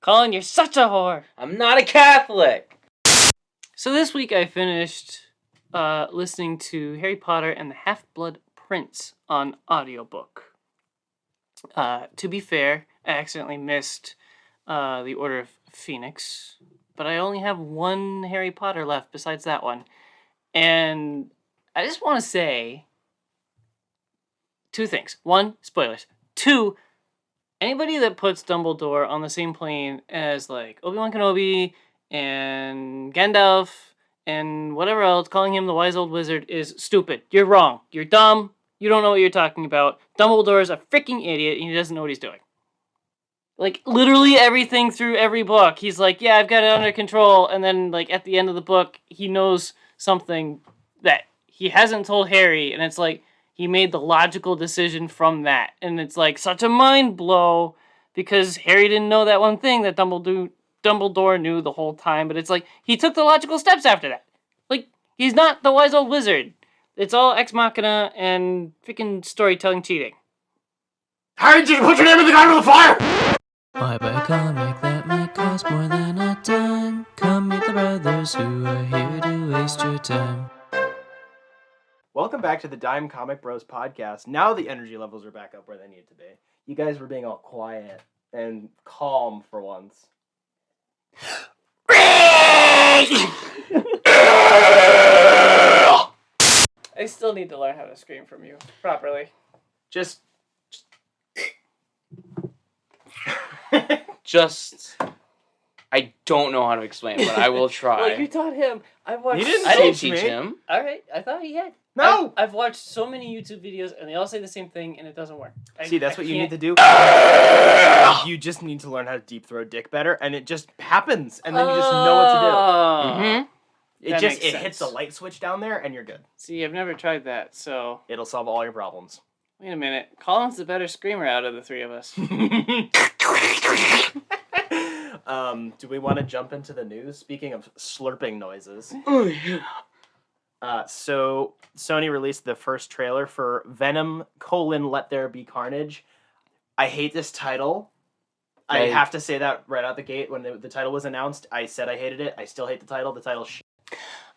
Colin, you're such a whore. I'm not a Catholic. So this week I finished listening to Harry Potter and the Half-Blood Prince on audiobook. To be fair, I accidentally missed the Order of Phoenix, but I only have one Harry Potter left besides that one. And I just want to say two things. One, spoilers. Two, anybody that puts Dumbledore on the same plane as like Obi-Wan Kenobi and Gandalf and whatever else, calling him the wise old wizard is stupid. You're wrong. You're dumb. You don't know what you're talking about. Dumbledore is a freaking idiot and he doesn't know what he's doing. Like, literally everything through every book, he's like, yeah, I've got it under control. And then, like, at the end of the book, he knows something that he hasn't told Harry. And it's like, he made the logical decision from that. And it's, like, such a mind blow because Harry didn't know that one thing that Dumbledore knew the whole time. But it's like, he took the logical steps after that. Like, he's not the wise old wizard. It's all ex machina and freaking storytelling cheating. Harry, did you put your name in the guy with the fire? Why buy a comic that might cost more than a dime? Come meet the brothers who are here to waste your time. Welcome back to the dimecomicbros podcast. Now the energy levels are back up where they need to be. You guys were being all quiet and calm for once. I still need to learn how to scream from you properly. Just I don't know how to explain it, but I will try. Like you taught him. I You didn't I didn't teach teach me. him. All right, I thought he had. No! I've watched so many YouTube videos, and they all say the same thing, and it doesn't work. See, that's what you need to do. You just need to learn how to deep throat dick better, and it just happens, and then you just know what to do. Mm-hmm. That makes It sense. hits the light switch down there, and you're good. See, I've never tried that, so... It'll solve all your problems. Wait a minute. Colin's the better screamer out of the three of us. Do we want to jump into the news? Speaking of slurping noises. Oh, yeah. So Sony released the first trailer for Venom: Let There Be Carnage. I hate this title. I have to say that right out the gate. When the title was announced, I said I hated it. I still hate the title. The title's shit.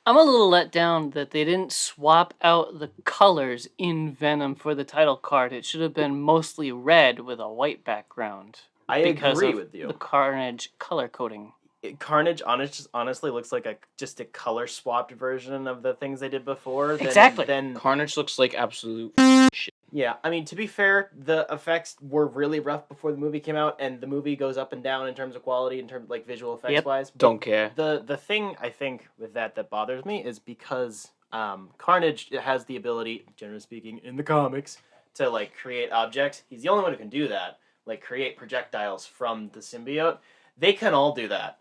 I'm a little let down that they didn't swap out the colors in Venom for the title card. It should have been mostly red with a white background. I agree with you. The Carnage color coding. Carnage honestly looks like just a color swapped version of the things they did before. Exactly. Then Carnage looks like absolute shit. yeah, I mean, to be fair, the effects were really rough before the movie came out, and the movie goes up and down in terms of quality, in terms of like visual effects wise. But Don't care. The thing I think with that bothers me is because Carnage has the ability, generally speaking, in the comics, to like create objects. He's the only one who can do that, like create projectiles from the symbiote. They can all do that.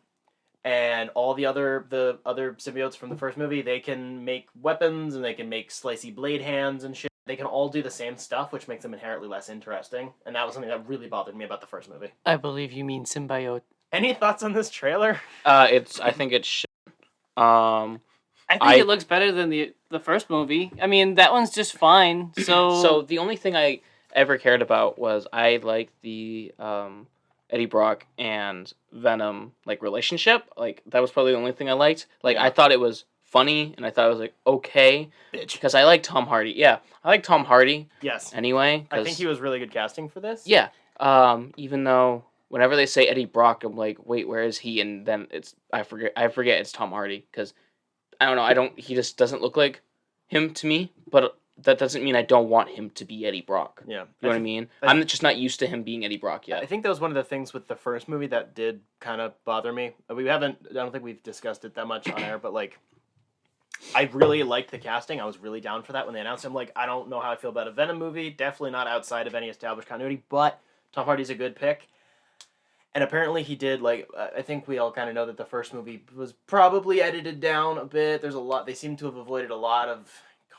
And all the other symbiotes from the first movie, they can make weapons and they can make slicey blade hands and shit. They can all do the same stuff, which makes them inherently less interesting. And that was something that really bothered me about the first movie. I believe you mean symbiote. Any thoughts on this trailer? I think it's shit. I think it looks better than the first movie. I mean, that one's just fine. So the only thing I ever cared about was I liked the Eddie Brock and Venom like relationship. Like that was probably the only thing I liked. Like Yeah. I thought it was funny and I thought it was like okay Bitch. because I like Tom Hardy. Yeah, I like Tom Hardy Yes. anyway. I think he was really good casting for this. Yeah. Even though whenever they say Eddie Brock, I'm like, wait, where is he? And then I forget it's Tom Hardy because I don't know. He just doesn't look like him to me. But that doesn't mean I don't want him to be Eddie Brock. Yeah. You know what I mean? I'm just not used to him being Eddie Brock yet. I think that was one of the things with the first movie that did kind of bother me. I don't think we've discussed it that much on air, but like, I really liked the casting. I was really down for that when they announced him. Like, I don't know how I feel about a Venom movie. Definitely not outside of any established continuity, but Tom Hardy's a good pick. And apparently he did, like, I think we all kind of know that the first movie was probably edited down a bit. They seem to have avoided a lot of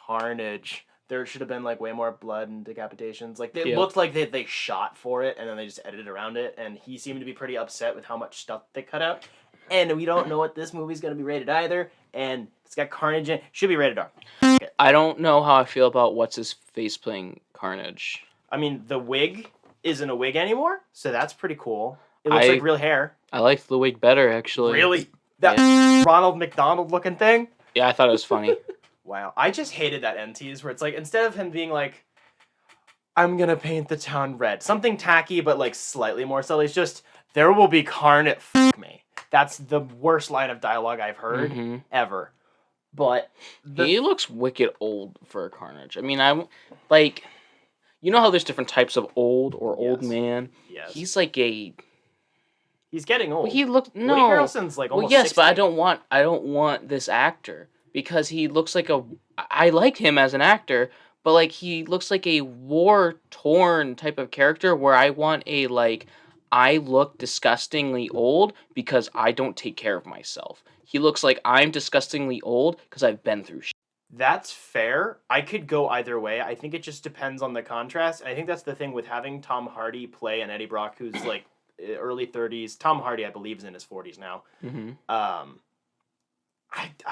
carnage. There should have been, like, way more blood and decapitations. Like, it looked like they shot for it, and then they just edited around it, and he seemed to be pretty upset with how much stuff they cut out. And we don't know what this movie's going to be rated either, and it's got Carnage in it. Should be rated R. I don't know how I feel about what's-his-face playing Carnage. I mean, the wig isn't a wig anymore, so that's pretty cool. It looks like real hair. I liked the wig better, actually. Really? That Ronald McDonald looking thing? Yeah, I thought it was funny. Wow. I just hated that end tease where it's like, instead of him being like, I'm gonna paint the town red. Something tacky, but like slightly more subtle. It's just, there will be carnage, f*** me. That's the worst line of dialogue I've heard ever. But he looks wicked old for a Carnage. I mean, like, you know how there's different types of old or old man? Yes. He's like a... He's getting old. He looks... No. Woody Harrelson's like almost 60. But I don't want this actor. Because he looks like a... I liked him as an actor, but like he looks like a war-torn type of character where I want a, like... I look disgustingly old because I don't take care of myself. He looks like I'm disgustingly old because I've been through shit. That's fair. I could go either way. I think it just depends on the contrast. I think that's the thing with having Tom Hardy play an Eddie Brock who's like early 30s. Tom Hardy, I believe, is in his 40s now. I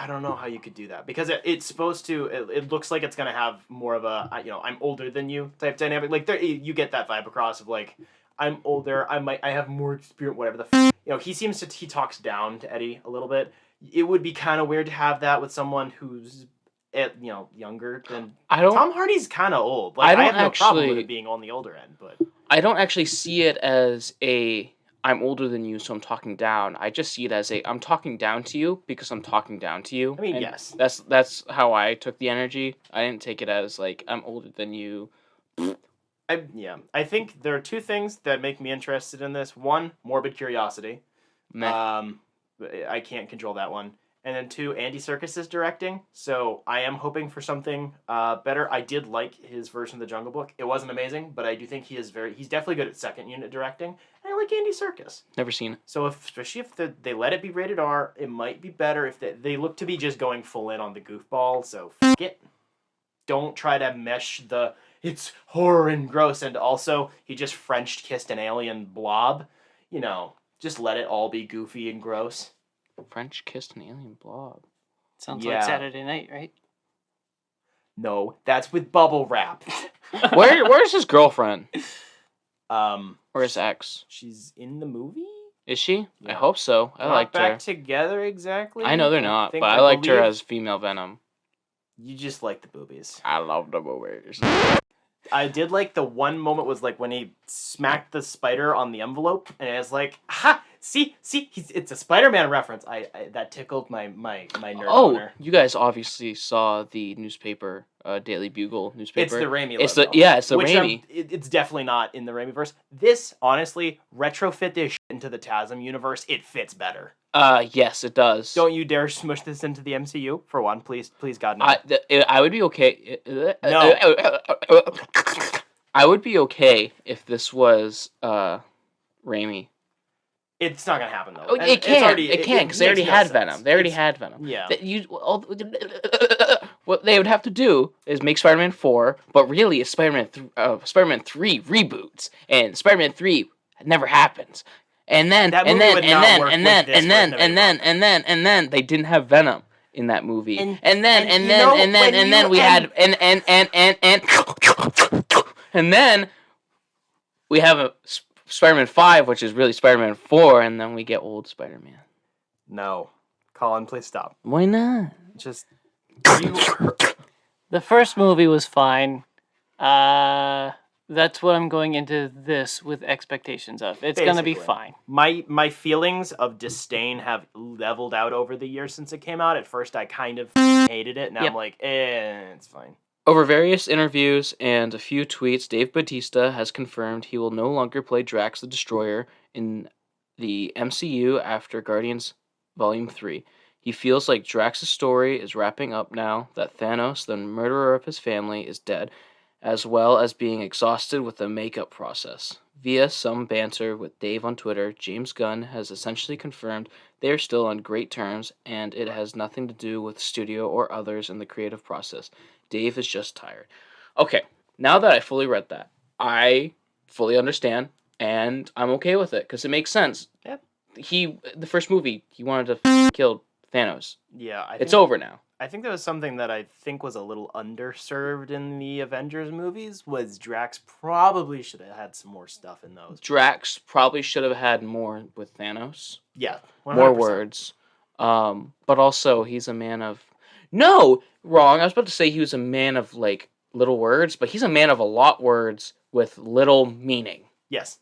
don't know how you could do that because it's supposed to. It looks like it's gonna have more of a I'm older than you type dynamic. Like you get that vibe across of like I'm older. I have more experience. Whatever he talks down to Eddie a little bit. It would be kind of weird to have that with someone who's younger than Tom Hardy's kind of old. Like I have no problem with it being on the older end, but I don't actually see it as I'm older than you, so I'm talking down. I just see it as I'm talking down to you because I'm talking down to you. I mean, yes. That's how I took the energy. I didn't take it as like I'm older than you. I think there are two things that make me interested in this. One, morbid curiosity. I can't control that one. And then two, Andy Serkis is directing, so I am hoping for something better. I did like his version of the Jungle Book. It wasn't amazing, but I do think he's definitely good at second unit directing. And I like Andy Serkis. Never seen it. So especially if they let it be rated R, it might be better if they look to be just going full in on the goofball. So f*** it. Don't try to mesh it's horror and gross, and also he just French kissed an alien blob. Just let it all be goofy and gross. French kissed an alien blob. Sounds like Saturday Night, right? No, that's with bubble wrap. Where's his girlfriend? Or his ex? She's in the movie? Is she? Yeah. I hope so. I liked her. Not back together exactly? I know they're not, but I liked her as female Venom. You just like the boobies. I love the boobies. I did like the one moment was like when he smacked the spider on the envelope, and it was like, ha! See, it's a Spider-Man reference. That tickled my nerd owner. You guys obviously saw the newspaper, Daily Bugle newspaper. It's the Raimi logo. It's the Raimi. It's definitely not in the Raimi-verse. This, honestly, retrofit this into the TASM universe. It fits better. Yes, it does. Don't you dare smush this into the MCU, for one. Please, God, no. I would be okay. No. I would be okay if this was, Raimi. It's not gonna happen though. Oh, it can't because they already had Venom. They already had Venom. Yeah. What they would have to do is make Spider-Man 4, but really it's Spider-Man 3 reboots, and Spider-Man 3 never happens. And then they didn't have Venom in that movie. And then we have a Spider-Man 5, which is really Spider-Man 4, and then we get old Spider-Man. No. Colin, please stop. Why not? Just... The first movie was fine. That's what I'm going into this with expectations of. It's going to be fine. My feelings of disdain have leveled out over the years since it came out. At first, I kind of hated it. Now I'm like, it's fine. Over various interviews and a few tweets, Dave Bautista has confirmed he will no longer play Drax the Destroyer in the MCU after Guardians Volume 3. He feels like Drax's story is wrapping up now that Thanos, the murderer of his family, is dead, as well as being exhausted with the makeup process. Via some banter with Dave on Twitter, James Gunn has essentially confirmed they are still on great terms, and it has nothing to do with the studio or others in the creative process. Dave is just tired. Okay, now that I fully read that, I fully understand, and I'm okay with it, because it makes sense. Yep. The first movie, he wanted to kill Thanos. Yeah, It's over now. I think that was something that I think was a little underserved in the Avengers movies. Was Drax probably should have had some more stuff in those. Drax probably should have had more with Thanos. Yeah, 100%. More words. But also he's a man of... No! Wrong. I was about to say he was a man of, like, little words, but he's a man of a lot words with little meaning. Yes.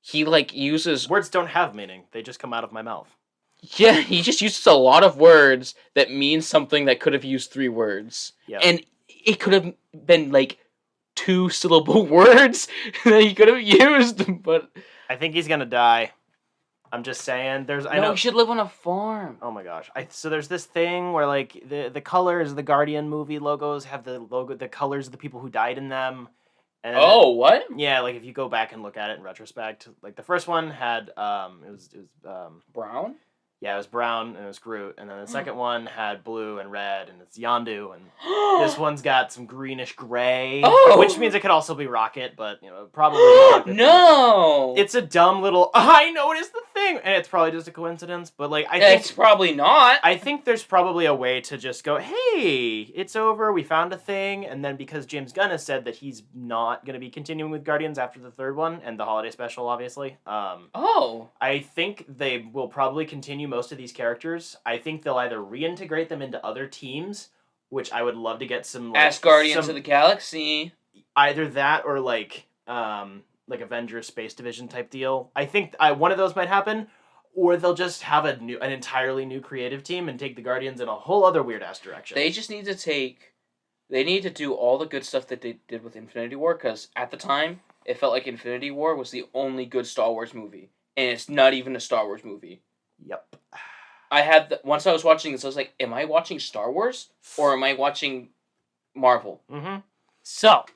He, like, uses... Words don't have meaning. They just come out of my mouth. Yeah, he just uses a lot of words that mean something that could have used 3 words. Yeah. And it could have been, like, 2-syllable words that he could have used, but... I think he's gonna die. I'm just saying. I know he should live on a farm. Oh my gosh! So there's this thing where like the colors of the Guardian movie logos have the colors of the people who died in them. And What? Yeah, like if you go back and look at it in retrospect, like the first one had it was Brown? Yeah, it was brown and it was Groot, and then the second one had blue and red and it's Yondu, and this one's got some greenish gray, which means it could also be Rocket, but probably not. No! It's a dumb little I noticed the thing, and it's probably just a coincidence, but like It's probably not. I think there's probably a way to just go, hey, it's over, we found a thing, and then because James Gunn has said that he's not going to be continuing with Guardians after the third one, and the holiday special, obviously. I think they will probably continue most of these characters. I think they'll either reintegrate them into other teams, which I would love to get some... Like, Ask Guardians of the Galaxy. Either that or like Avengers Space Division type deal. I think one of those might happen, or they'll just have an entirely new creative team and take the Guardians in a whole other weird-ass direction. They just need to They need to do all the good stuff that they did with Infinity War, because at the time, it felt like Infinity War was the only good Star Wars movie. And it's not even a Star Wars movie. Yep. Once I was watching this, I was like, am I watching Star Wars? Or am I watching Marvel? Mm-hmm. So,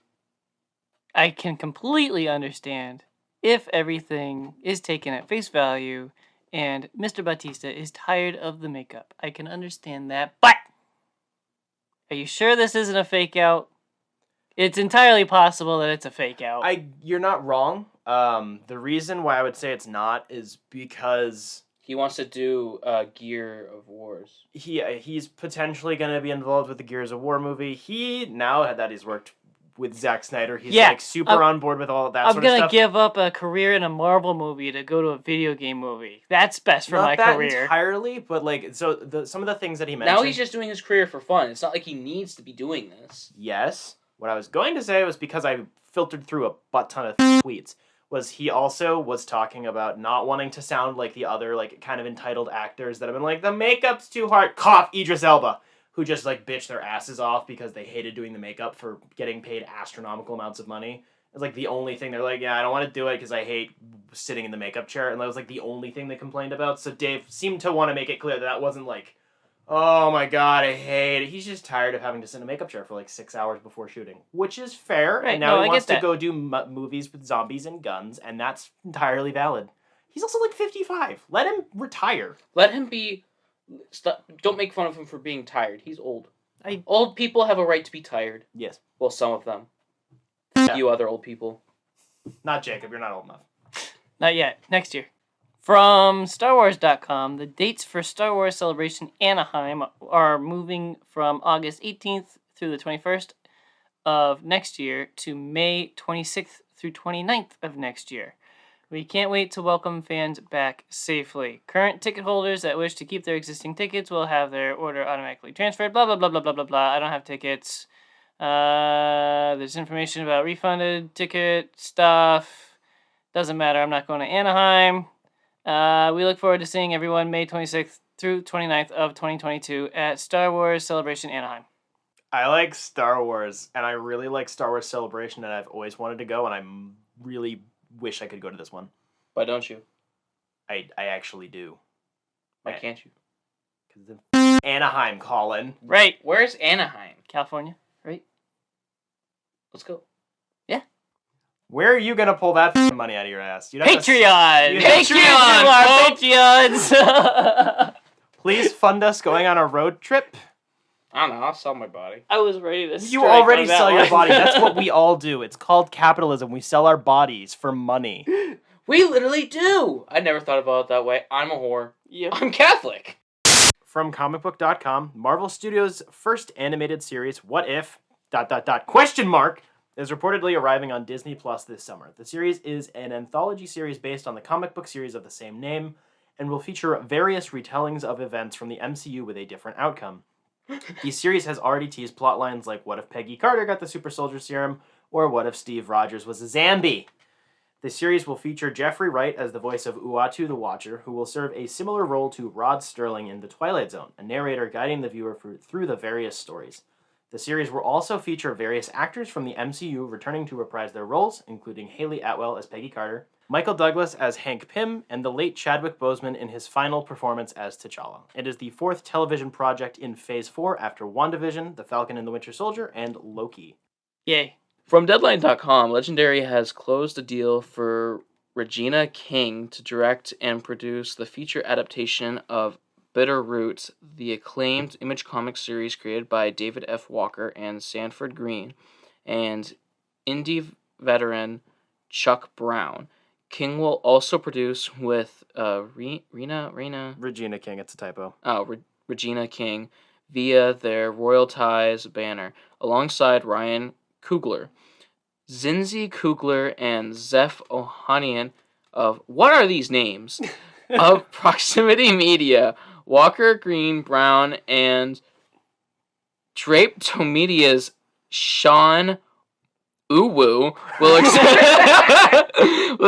I can completely understand if everything is taken at face value and Mr. Bautista is tired of the makeup. I can understand that, but are you sure this isn't a fake out? It's entirely possible that it's a fake out. You're not wrong. The reason why I would say it's not is because he wants to do Gear of Wars. He's potentially going to be involved with the Gears of War movie. Now that he's worked with Zack Snyder, he's like super on board with all that sort of stuff. I'm going to give up a career in a Marvel movie to go to a video game movie. That's best for my career. Not entirely, but like some of the things that he mentioned. Now he's just doing his career for fun. It's not like he needs to be doing this. Yes. What I was going to say was, because I filtered through a butt ton of tweets, was he also was talking about not wanting to sound like the other like kind of entitled actors that have been like, the makeup's too hard. Cough, Idris Elba, who just like bitch their asses off because they hated doing the makeup for getting paid astronomical amounts of money. It's like the only thing they're like, yeah, I don't want to do it because I hate sitting in the makeup chair, and that was like the only thing they complained about. So Dave seemed to want to make it clear that wasn't like, oh my god, I hate it. He's just tired of having to sit in a makeup chair for like 6 hours before shooting, which is fair. Right, and now he wants to that. go do movies with zombies and guns, and that's entirely valid. He's also like 55. Let him retire. Let him be... Don't make fun of him for being tired. He's old. I Old people have a right to be tired. Yes. Well, some of them. Yeah. You other old people. Not Jacob, you're not old enough. Not yet. Next year. From StarWars.com, the dates for Star Wars Celebration Anaheim are moving from August 18th through the 21st of next year to May 26th through 29th of next year. We can't wait to welcome fans back safely. Current ticket holders that wish to keep their existing tickets will have their order automatically transferred. Blah, blah, blah, blah, blah, blah, blah. I don't have tickets. There's information about refunded ticket stuff. Doesn't matter. I'm not going to Anaheim. We look forward to seeing everyone May 26th through 29th of 2022 at Star Wars Celebration Anaheim. I like Star Wars, and I really like Star Wars Celebration, and I've always wanted to go, and I really wish I could go to this one. Why don't you? I actually do. Why can't you? Because Anaheim, Colin. Right. Where's Anaheim? California, right? Let's go. Where are you going to pull that money out of your ass? You'd have to- Patreon! You'd Thank have you to our Patreons! Please fund us going on a road trip. I don't know. I'll sell my body. I was ready to You strike already on that sell your one. body. That's what we all do. It's called capitalism. We sell our bodies for money. We literally do. I never thought about it that way. I'm a whore. Yep. I'm Catholic. From comicbook.com, Marvel Studios' first animated series, What If... ... question mark, is reportedly arriving on Disney Plus this summer. The series is an anthology series based on the comic book series of the same name and will feature various retellings of events from the MCU with a different outcome. The series has already teased plot lines like what if Peggy Carter got the super soldier serum, or what if Steve Rogers was a Zambi? The series will feature Jeffrey Wright as the voice of Uatu the Watcher, who will serve a similar role to Rod Sterling in The Twilight Zone, a narrator guiding the viewer through the various stories. The series will also feature various actors from the MCU returning to reprise their roles, including Haley Atwell as Peggy Carter, Michael Douglas as Hank Pym, and the late Chadwick Boseman in his final performance as T'Challa. It is the fourth television project in Phase 4 after WandaVision, The Falcon and the Winter Soldier, and Loki. Yay. From Deadline.com, Legendary has closed a deal for Regina King to direct and produce the feature adaptation of Bitter Root, the acclaimed Image Comics series created by David F. Walker and Sanford Green, and indie veteran Chuck Brown. King will also produce with Regina King, it's a typo. Regina King via their Royal Ties banner, alongside Ryan Coogler. Zinzi Coogler and Zeph Ohanian of... What are these names? of Proximity Media, Walker, Green, Brown, and Drapetomedia's Sean Uwu will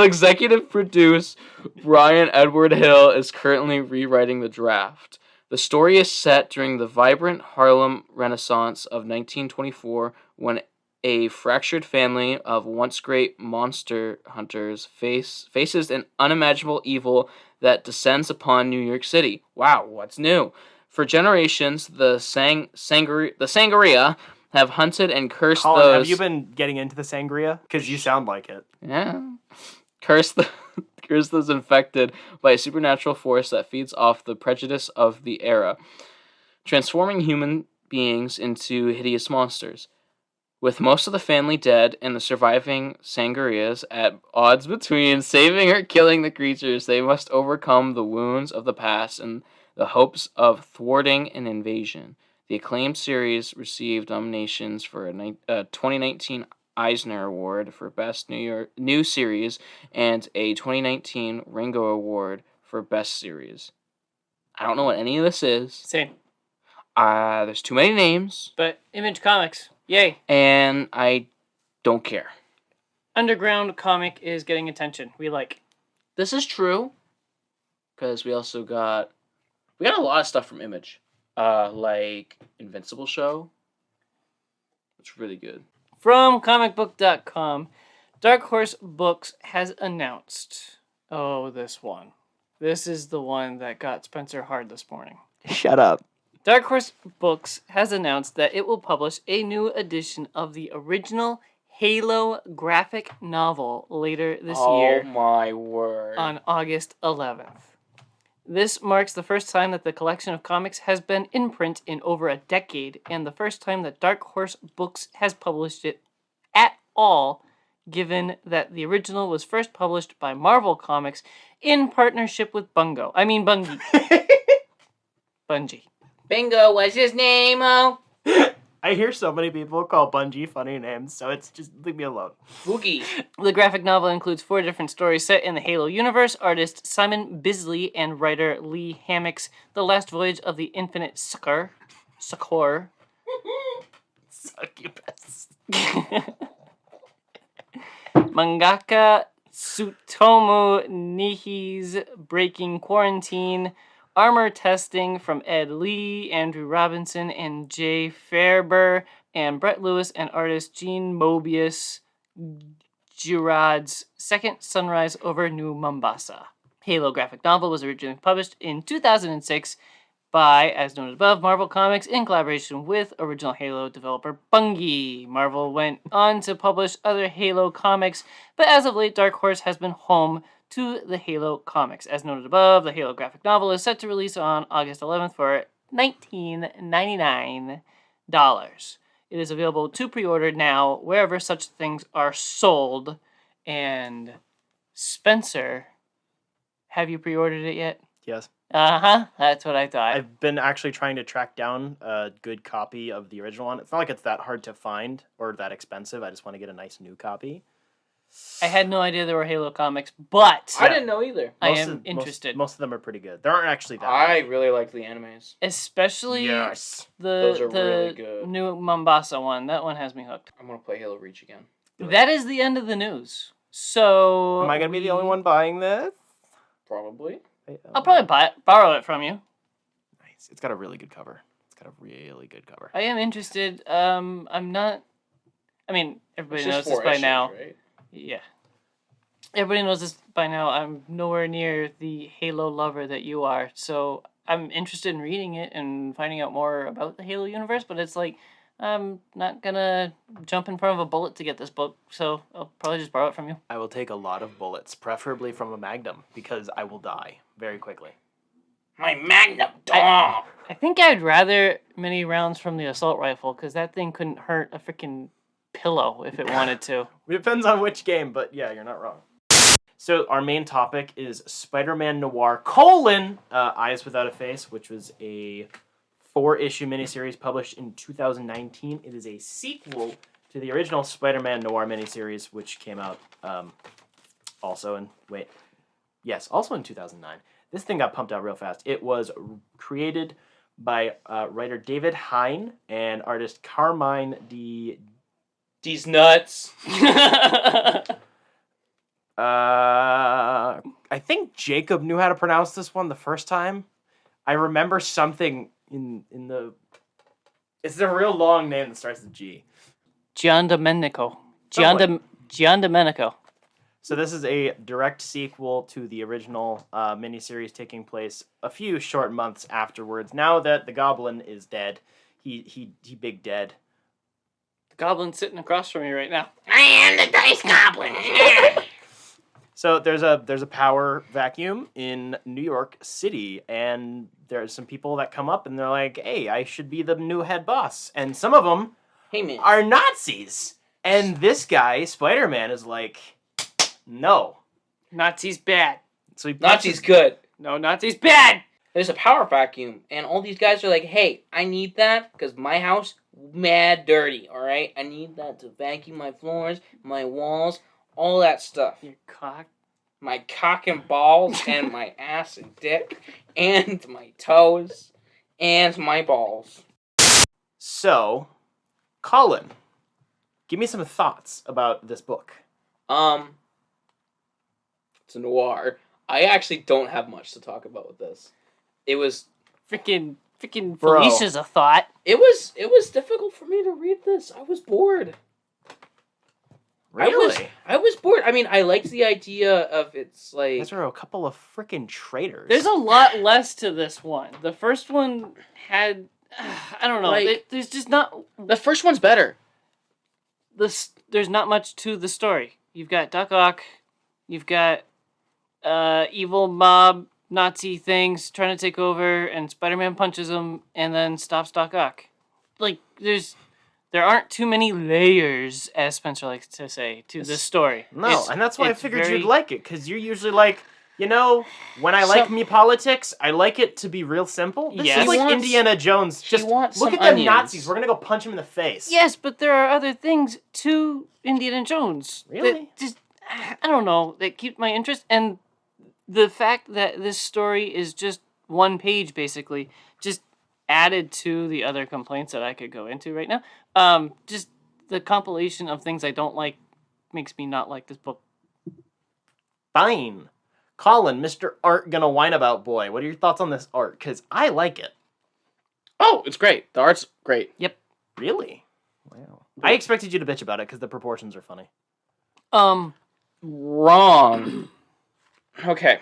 executive produce. Brian Edward Hill is currently rewriting the draft. The story is set during the vibrant Harlem Renaissance of 1924, when a fractured family of once great monster hunters faces an unimaginable evil that descends upon New York City. Wow, what's new? For generations, the Sangria have hunted and cursed Colin, those... have you been getting into the sangria? Because you sound like it. Yeah. Curse those infected by a supernatural force that feeds off the prejudice of the era, transforming human beings into hideous monsters. With most of the family dead and the surviving Sangrias at odds between saving or killing the creatures, they must overcome the wounds of the past and the hopes of thwarting an invasion. The acclaimed series received nominations for a 2019 Eisner Award for Best New Series and a 2019 Ringo Award for Best Series. I don't know what any of this is. Same. There's too many names. But Image Comics, yay. And I don't care. Underground comic is getting attention. We like. This is true. Because we also got... We got a lot of stuff from Image. Like Invincible Show. It's really good. From comicbook.com, Dark Horse Books has announced... Oh, this one. This is the one that got Spencer hard this morning. Shut up. Dark Horse Books has announced that it will publish a new edition of the original Halo graphic novel later this year. Oh my word. On August 11th. This marks the first time that the collection of comics has been in print in over a decade, and the first time that Dark Horse Books has published it at all, given that the original was first published by Marvel Comics in partnership with Bungie. Bungie. Bingo was his name, oh. I hear so many people call Bungie funny names, so it's just leave me alone. Boogie. The graphic novel includes 4 different stories set in the Halo universe. Artist Simon Bisley and writer Lee Hammock's The Last Voyage of the Infinite Succor. Succubus. Mangaka Tsutomu Nihi's Breaking Quarantine. Armor testing from Ed Lee, Andrew Robinson, and Jay Fairber, and Brett Lewis and artist Gene Mobius Girad's Second Sunrise over New Mombasa. Halo graphic novel was originally published in 2006 by, as noted above, Marvel Comics in collaboration with original Halo developer Bungie. Marvel went on to publish other Halo comics, but as of late, Dark Horse has been home to the Halo comics. As noted above, the Halo graphic novel is set to release on August 11th for $19.99. It is available to pre-order now wherever such things are sold. And Spencer, have you pre-ordered it yet? Yes. That's what I thought. I've been actually trying to track down a good copy of the original one. It's not like it's that hard to find or that expensive. I just want to get a nice new copy. I had no idea there were Halo comics, but I didn't know either. I am interested. Most of them are pretty good. There aren't actually that I many. really like the animes. Especially Yes. Those are the really good. new Mombasa one. That one has me hooked. I'm gonna play Halo Reach again. That is the end of the news. So Am I going to be the only one buying this? Probably. I'll probably borrow it from you. Nice. It's got a really good cover. It's got a really good cover. I am interested. I'm not. I mean, everybody It's knows just this 4 by issues, now. right? Yeah. Everybody knows this by now. I'm nowhere near the Halo lover that you are, so I'm interested in reading it and finding out more about the Halo universe, but it's like, I'm not gonna jump in front of a bullet to get this book, so I'll probably just borrow it from you. I will take a lot of bullets, preferably from a Magnum, because I will die very quickly. My Magnum dog. I think I'd rather many rounds from the assault rifle, because that thing couldn't hurt a freaking pillow if it wanted to. It depends on which game, but yeah, you're not wrong. So our main topic is Spider-Man Noir: Eyes Without a Face, which was a 4-issue miniseries published in 2019. It is a sequel to the original Spider-Man Noir miniseries, which came out also in 2009. This thing got pumped out real fast. It was created by writer David Hine and artist Carmine These nuts. I think Jacob knew how to pronounce this one the first time. I remember something in the... It's a real long name that starts with G. Gian Domenico. Gian Domenico. So this is a direct sequel to the original miniseries taking place a few short months afterwards. Now that the Goblin is dead, he big dead. The Goblin's sitting across from me right now. I am the Dice Goblin. So there's a power vacuum in New York City, and there's some people that come up and they're like, "Hey, I should be the new head boss." And some of them are Nazis. And this guy, Spider-Man, is like, "No, Nazis bad. So he Nazis good. No, Nazis bad. There's a power vacuum, and all these guys are like, "Hey, I need that because my house mad dirty. All right, I need that to vacuum my floors, my walls, all that stuff. Your cock. My cock and balls, and my ass and dick, and my toes, and my balls." So, Colin, give me some thoughts about this book. It's a noir. I actually don't have much to talk about with this. It was Freaking Bro. Felicia's a thought. It was difficult for me to read this. I was bored. Really? I was bored. I mean, I liked the idea of it's like... These are a couple of freaking traitors. There's a lot less to this one. The first one had, I don't know. Like- There's just not. The first one's better. There's not much to the story. You've got Doc Ock. You've got evil mob Nazi things trying to take over, and Spider-Man punches them and then stops Doc Ock. Like, there aren't too many layers, as Spencer likes to say, to this story. No, and that's why I it's figured very- you'd like it, because you're usually like, you know, when I like me politics, I like it to be real simple. This Yes. is like He wants- Indiana Jones. he Just wants look some at them onions. Nazis. We're going to go punch them in the face. Yes, but there are other things to Indiana Jones. Really? That just, I don't know, that keep my interest. And the fact that this story is just one page, basically, just added to the other complaints that I could go into right now. Just the compilation of things I don't like makes me not like this book. Fine. Colin, Mr. Art Gonna Whine About Boy. What are your thoughts on this art? Because I like it. Oh, it's great. The art's great. Really? Wow. I expected you to bitch about it because the proportions are funny. Wrong. Okay.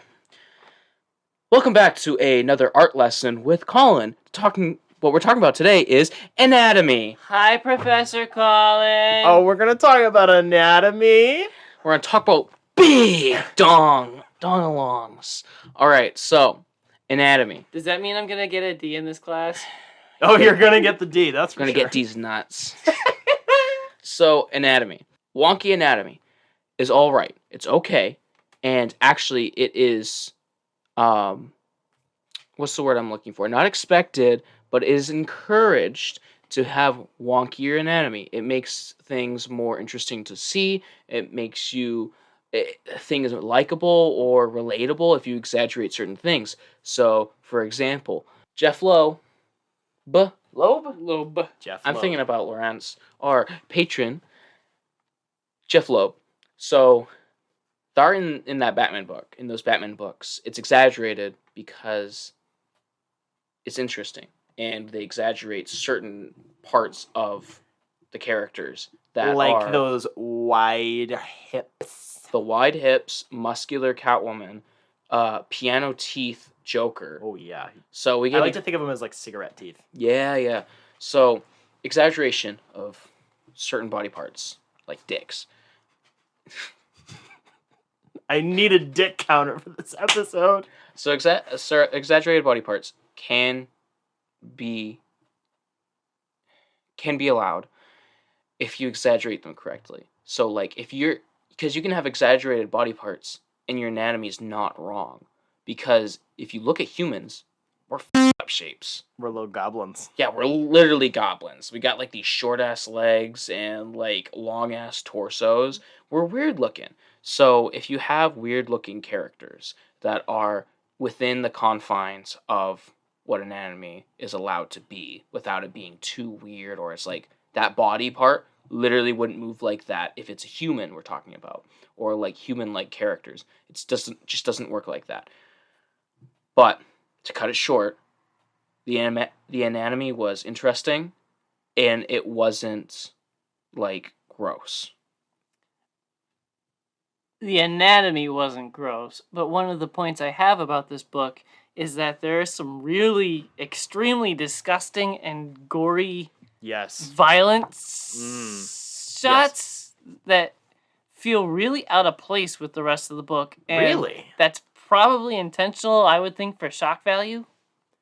Welcome back to another art lesson with Colin. What we're talking about today is anatomy. Hi, Professor Colin. Oh, we're going to talk about anatomy? We're going to talk about big dongalongs. All right, so anatomy. Does that mean I'm going to get a D in this class? Oh, you're going to get the D. That's for We're sure. going to get these nuts. So anatomy. Wonky anatomy is all right. It's okay. And actually, it is what's the word I'm looking for? Not expected, but is encouraged to have wonkier anatomy. It makes things more interesting to see. It makes things likable or relatable if you exaggerate certain things. So, for example, Jeff Loeb, Jeff I'm Loeb. thinking about Lawrence, our patron, Jeff Loeb. So, the art in that Batman book, in those Batman books, it's exaggerated because it's interesting, and they exaggerate certain parts of the characters that like are those wide hips. the wide hips, muscular Catwoman, piano teeth Joker. Oh yeah. So we I get like to think of them as like cigarette teeth. yeah. So exaggeration of certain body parts, like dicks. I need a dick counter for this episode. So exaggerated body parts can be allowed if you exaggerate them correctly. So like because you can have exaggerated body parts and your anatomy is not wrong. Because if you look at humans, we're up shapes. We're little goblins. Yeah, we're literally goblins. We got like these short ass legs and like long ass torsos. We're weird looking. So if you have weird looking characters that are within the confines of what anatomy is allowed to be without it being too weird, or it's like that body part literally wouldn't move like that if it's a human we're talking about, or like human like characters. It just doesn't work like that. But to cut it short, the anatomy was interesting, and it wasn't like gross. The anatomy wasn't gross, but one of the points I have about this book is that there are some really extremely disgusting and gory Yes. violence shots that feel really out of place with the rest of the book. And Really? that's probably intentional, I would think, for shock value.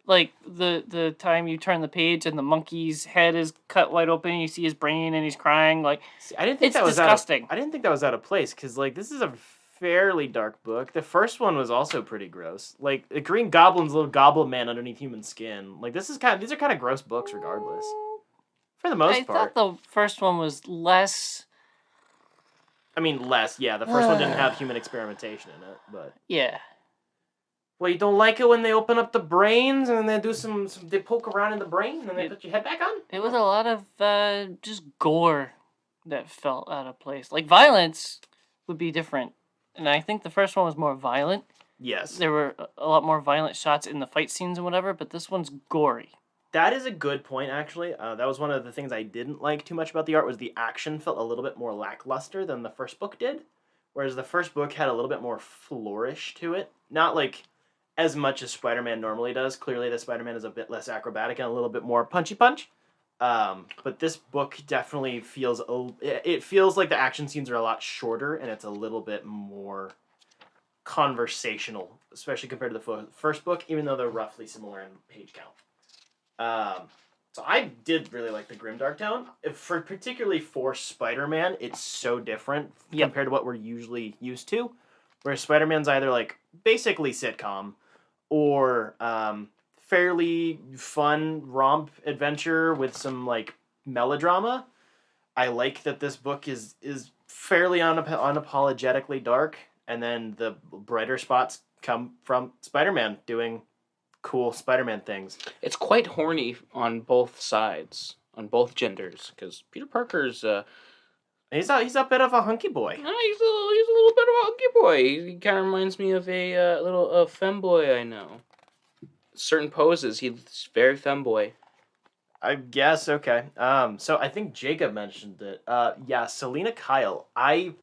Like the time you turn the page and the monkey's head is cut wide open and you see his brain and he's crying. Like, See, I didn't think it's that was disgusting. I didn't think that was out of place because like this is a fairly dark book. The first one was also pretty gross. Like the Green Goblin's little goblin man underneath human skin. Like these are kind of gross books regardless. For the most I part. thought the first one was less. I mean less, yeah. The first one didn't have human experimentation in it, but Yeah. well, you don't like it when they open up the brains and then they do they poke around in the brain and then they put your head back on? It was a lot of just gore that felt out of place. Like, violence would be different. And I think the first one was more violent. Yes. There were a lot more violent shots in the fight scenes and whatever, but this one's gory. That is a good point, actually. That was one of the things I didn't like too much about the art was the action felt a little bit more lackluster than the first book did. Whereas the first book had a little bit more flourish to it. Not like as much as Spider-Man normally does. Clearly, the Spider-Man is a bit less acrobatic and a little bit more punchy punch. But this book definitely feels it feels like the action scenes are a lot shorter and it's a little bit more conversational, especially compared to the first book, even though they're roughly similar in page count. So I did really like the grimdark tone. Particularly for Spider-Man, it's so different compared to what we're usually used to. Where Spider-Man's either like basically sitcom or fairly fun romp adventure with some like melodrama. I like that this book is fairly unapologetically dark, and then the brighter spots come from Spider-Man doing cool Spider-Man things. It's quite horny on both sides, on both genders, because Peter Parker's he's a bit of a hunky boy. he's a little bit of a hunky boy. He kind of reminds me of a little femboy I know. Certain poses, he's very femboy. I guess, okay. So I think Jacob mentioned it. Yeah, Selena Kyle.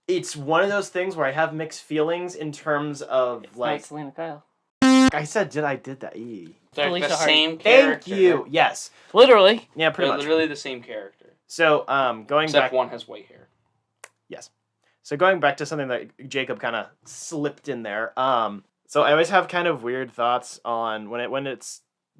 It's one of those things where I have mixed feelings in terms of It's like not Selena Kyle. I said I did that. They're Felicia the Hardy. same character. Thank you. Yes. Literally. Yeah, pretty They're much. literally the same character. So, going Except back. one has white hair. Yes. So going back to something that Jacob kind of slipped in there. So I always have kind of weird thoughts on when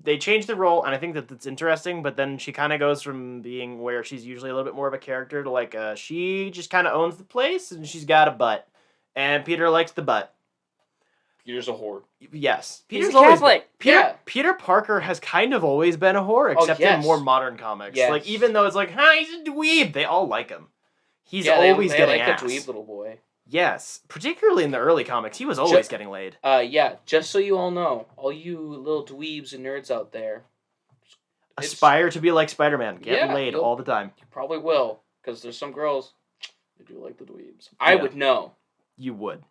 they change the role, and I think that's interesting. But then she kind of goes from being where she's usually a little bit more of a character to like she just kind of owns the place, and she's got a butt, and Peter likes the butt. Peter's a whore. Yes. He's Peter's always Catholic. Peter Parker has kind of always been a whore, except in more modern comics. Yes. Like, even though it's like, he's a dweeb, they all like him. He's they always getting like ass. a dweeb little boy. Yes. Particularly in the early comics, he was always getting laid. Yeah, just so you all know, all you little dweebs and nerds out there, Aspire to be like Spider-Man. Get laid all the time. You probably will, because there's some girls that do like the dweebs. I would know. You would.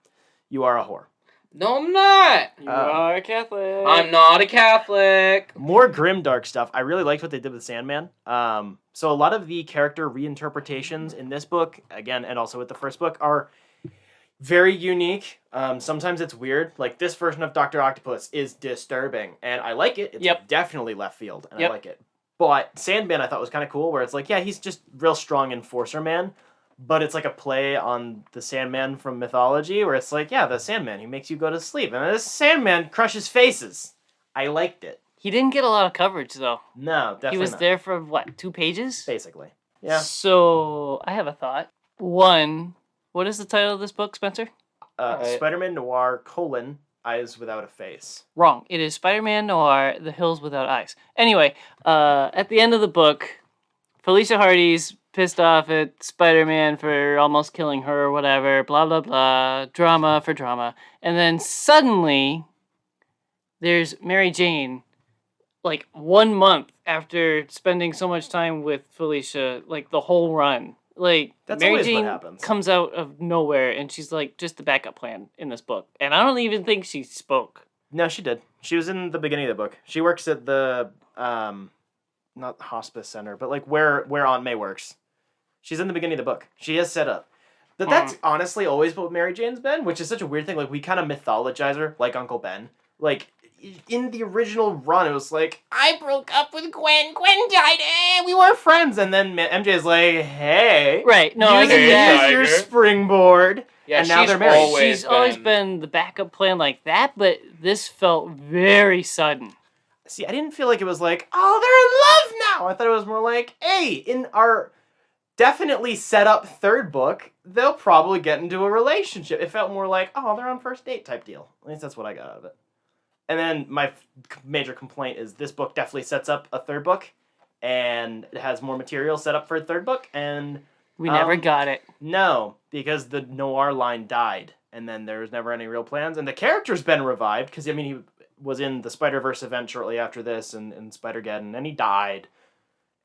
You are a whore. No, I'm not. You are a Catholic. I'm not a Catholic. More grimdark stuff. I really liked what they did with Sandman. So a lot of the character reinterpretations in this book, again, and also with the first book, are very unique. Sometimes it's weird. Like, this version of Dr. Octopus is disturbing, and I like it. It's definitely left field, and I like it. But Sandman I thought was kind of cool, where it's like, yeah, he's just real strong enforcer man, but it's like a play on the Sandman from mythology, where it's like, yeah, the Sandman, he makes you go to sleep, and this Sandman crushes faces. I liked it. He didn't get a lot of coverage, though. No, definitely He was not. there for, what, 2 pages? Basically. Yeah. So, I have a thought. 1, what is the title of this book, Spencer? Spider-Man Noir, Eyes Without a Face. Wrong. It is Spider-Man Noir, The Hills Without Eyes. Anyway, at the end of the book, Felicia Hardy's pissed off at Spider-Man for almost killing her or whatever, blah, blah, blah, drama for drama. And then suddenly, there's Mary Jane, like 1 month after spending so much time with Felicia, like the whole run. Like, That's Mary always what Jane happens. comes out of nowhere, and she's like just the backup plan in this book. And I don't even think she spoke. No, she did. She was in the beginning of the book. She works at the, not hospice center, but like where Aunt May works. She's in the beginning of the book. She is set up. But that's honestly always what Mary Jane's been, which is such a weird thing. Like, we kind of mythologize her, like Uncle Ben. Like, in the original run, it was like, I broke up with Gwen. Gwen died. We were friends. And then MJ's like, hey. Right. No, I get that. Use your springboard. Yeah, and now they're married. She's always been the backup plan like that, but this felt very sudden. See, I didn't feel like it was like, oh, they're in love now. I thought it was more like, hey, in our definitely set up third book, they'll probably get into a relationship. It felt more like, oh, they're on first date type deal. At least that's what I got out of it. And then my major complaint is this book definitely sets up a third book, and it has more material set up for a third book, and we never got it. No, because the Noir line died, and then there was never any real plans, and the character's been revived, because, I mean, he was in the Spider-Verse event shortly after this, and Spider-Geddon, and he died.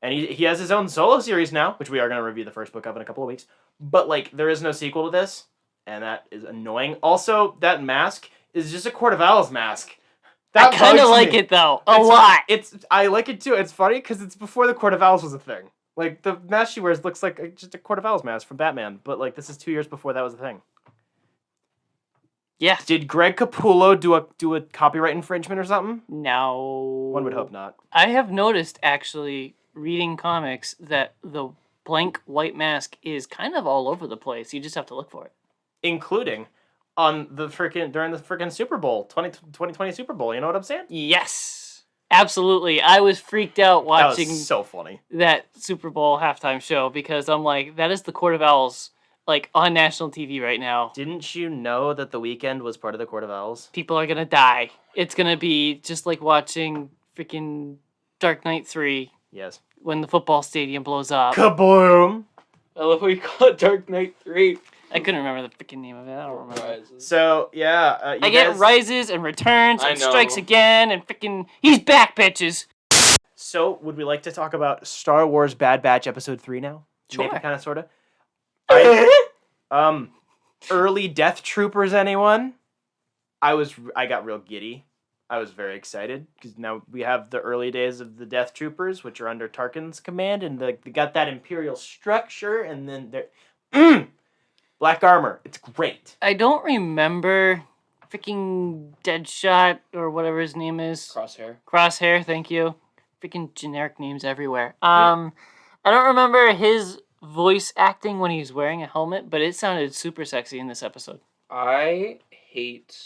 And he has his own solo series now, which we are going to review the first book of in a couple of weeks, but, like, there is no sequel to this, and that is annoying. Also, that mask is just a Court of Owls mask. I kind of like it, though. A lot. I like it, too. It's funny, because it's before the Court of Owls was a thing. Like, the mask she wears looks like just a Court of Owls mask from Batman, but, like, this is 2 years before that was a thing. Yeah. Did Greg Capullo do a copyright infringement or something? No. One would hope not. I have noticed, actually, reading comics, that the blank white mask is kind of all over the place. You just have to look for it. Including on the during the freaking Super Bowl, 2020 Super Bowl, you know what I'm saying? Yes. Absolutely. I was freaked out watching that was so funny. That Super Bowl halftime show, because I'm like, that is the Court of Owls, like, on national TV right now. Didn't you know that The Weeknd was part of the Court of Owls? People are gonna die. It's gonna be just like watching freaking Dark Knight 3. Yes. When the football stadium blows up. Kaboom! I love what you call it, Dark Knight 3. I couldn't remember the freaking name of it. I don't remember. So, yeah. I get rises and returns and strikes again and freaking... He's back, bitches! So, would we like to talk about Star Wars Bad Batch Episode 3 now? Sure. Maybe, kind of, sort of. Early Death Troopers, anyone? I got real giddy. I was very excited, because now we have the early days of the Death Troopers, which are under Tarkin's command, and they got that Imperial structure, and then they're... Black armor. It's great. I don't remember freaking Deadshot or whatever his name is. Crosshair, thank you. Freaking generic names everywhere. I don't remember his voice acting when he's wearing a helmet, but it sounded super sexy in this episode. I hate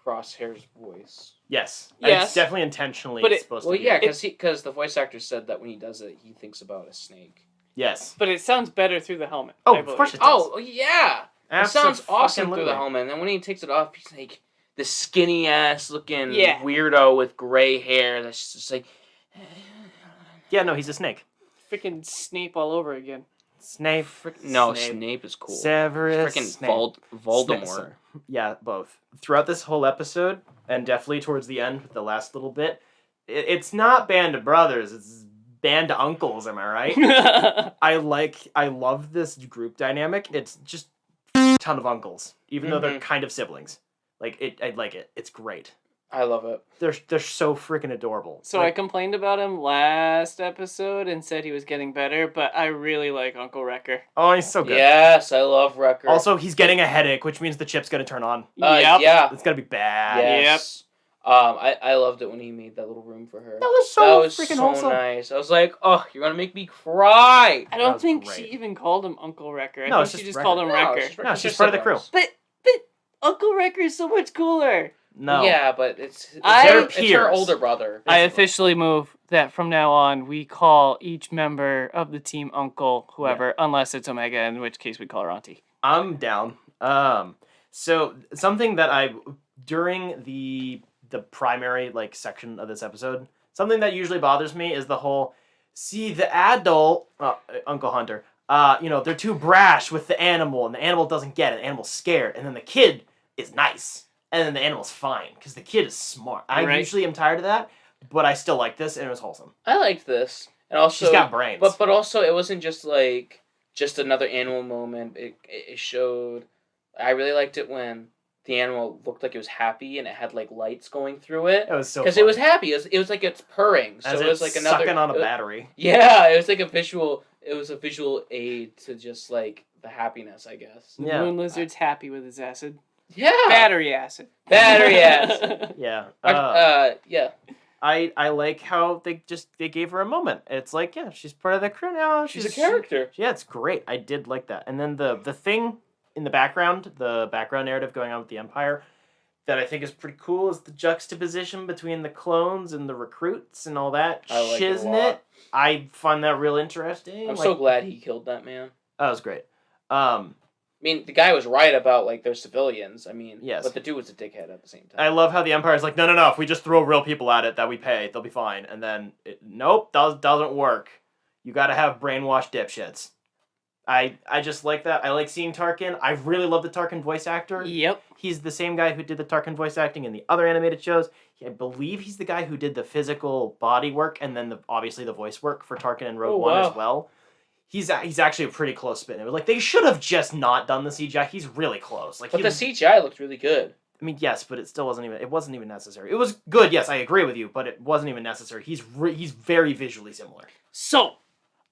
Crosshair's voice. Yes. It's definitely intentionally supposed to be. Well, yeah, because the voice actor said that when he does it, he thinks about a snake. Yes. But it sounds better through the helmet. Oh, of course it does. Oh, yeah. It sounds awesome through Abso-fucking-lutely. the helmet, and then when he takes it off, he's like this skinny ass looking Yeah. weirdo with gray hair. That's just like. Yeah, no, he's a snake. Freaking Snape all over again. Snape. No, Snape is cool. Severus Freaking Snape. Voldemort. Sorry. Yeah, both. Throughout this whole episode, and definitely towards the end, the last little bit, it's not Band of Brothers, it's Band of Uncles, am I right? I love this group dynamic. It's just a ton of uncles, even though they're kind of siblings. I like it. It's great. I love it. They're so freaking adorable. So I complained about him last episode and said he was getting better, but I really like Uncle Wrecker. Oh, he's so good. Yes, I love Wrecker. Also, he's getting a headache, which means the chip's gonna turn on. Yep. Yeah. It's gonna be bad. Yes. I loved it when he made that little room for her. That was freaking so wholesome. nice. I was like, oh, you're gonna make me cry. I That don't was think great. she even called him Uncle Wrecker. I No, think it's she just just Wrecker. called him Wrecker. No, she's part of the crew. But Uncle Wrecker is so much cooler. No. Yeah, but it's Their it's her peers. older brother. I Basically. officially move that from now on we call each member of the team Uncle, whoever, unless it's Omega, in which case we call her Auntie. I'm down. So something that during the primary section of this episode, something that usually bothers me is the whole the adult Uncle Hunter. They're too brash with the animal, and the animal doesn't get it. The animal's scared, and then the kid is nice, and then the animal's fine because the kid is smart. I Right. usually am tired of that, but I still like this, and it was wholesome. I liked this, and also She's got brains. But also, it wasn't just another animal moment. It showed. I really liked it when the animal looked like it was happy and it had lights going through it. It was so because it was happy. It was like it's purring. So as it was it's another sucking on a it was- battery. Yeah, it was like a visual. It was a visual aid to just the happiness, I guess. The Yeah. moon lizard's happy with his acid. Yeah. Battery acid. Battery acid. Yeah. Yeah. I like how they gave her a moment. It's like, yeah, she's part of the crew now. She's a character. Yeah, it's great. I did like that. And then the thing in the background narrative going on with the Empire that I think is pretty cool is the juxtaposition between the clones and the recruits and all that I like it a shiznit. lot. I find that real interesting. I'm so glad he killed that man. That was great. I mean, the guy was right about they're civilians. I mean, Yes. but the dude was a dickhead at the same time. I love how the Empire's like, no, if we just throw real people at it that we pay, they'll be fine. And then, nope, doesn't work. You gotta have brainwashed dipshits. I just like that. I like seeing Tarkin. I really love the Tarkin voice actor. Yep. He's the same guy who did the Tarkin voice acting in the other animated shows. I believe he's the guy who did the physical body work and then obviously the voice work for Tarkin in Rogue One wow. as well. He's actually a pretty close spin. It was they should have just not done the CGI. He's really close. But the CGI looked really good. I mean, yes, but it still wasn't even necessary. It was good, yes, I agree with you, but it wasn't even necessary. He's very visually similar. So,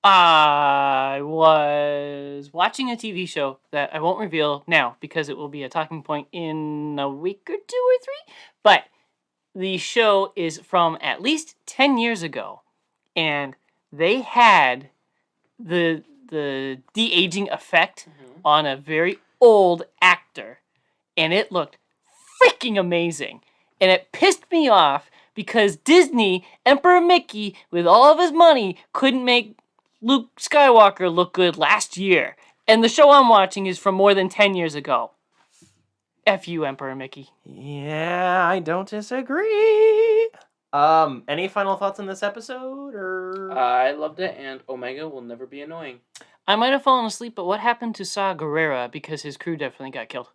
I was watching a TV show that I won't reveal now because it will be a talking point in a week or 2 or 3. But the show is from at least 10 years ago, and they had the de-aging effect on a very old actor, and it looked freaking amazing. And it pissed me off because Disney, Emperor Mickey, with all of his money, couldn't make Luke Skywalker look good last year. And the show I'm watching is from more than 10 years ago. F you, Emperor Mickey. Yeah, I don't disagree. Any final thoughts on this episode, or? I loved it, and Omega will never be annoying. I might have fallen asleep, but what happened to Saw Gerrera? Because his crew definitely got killed.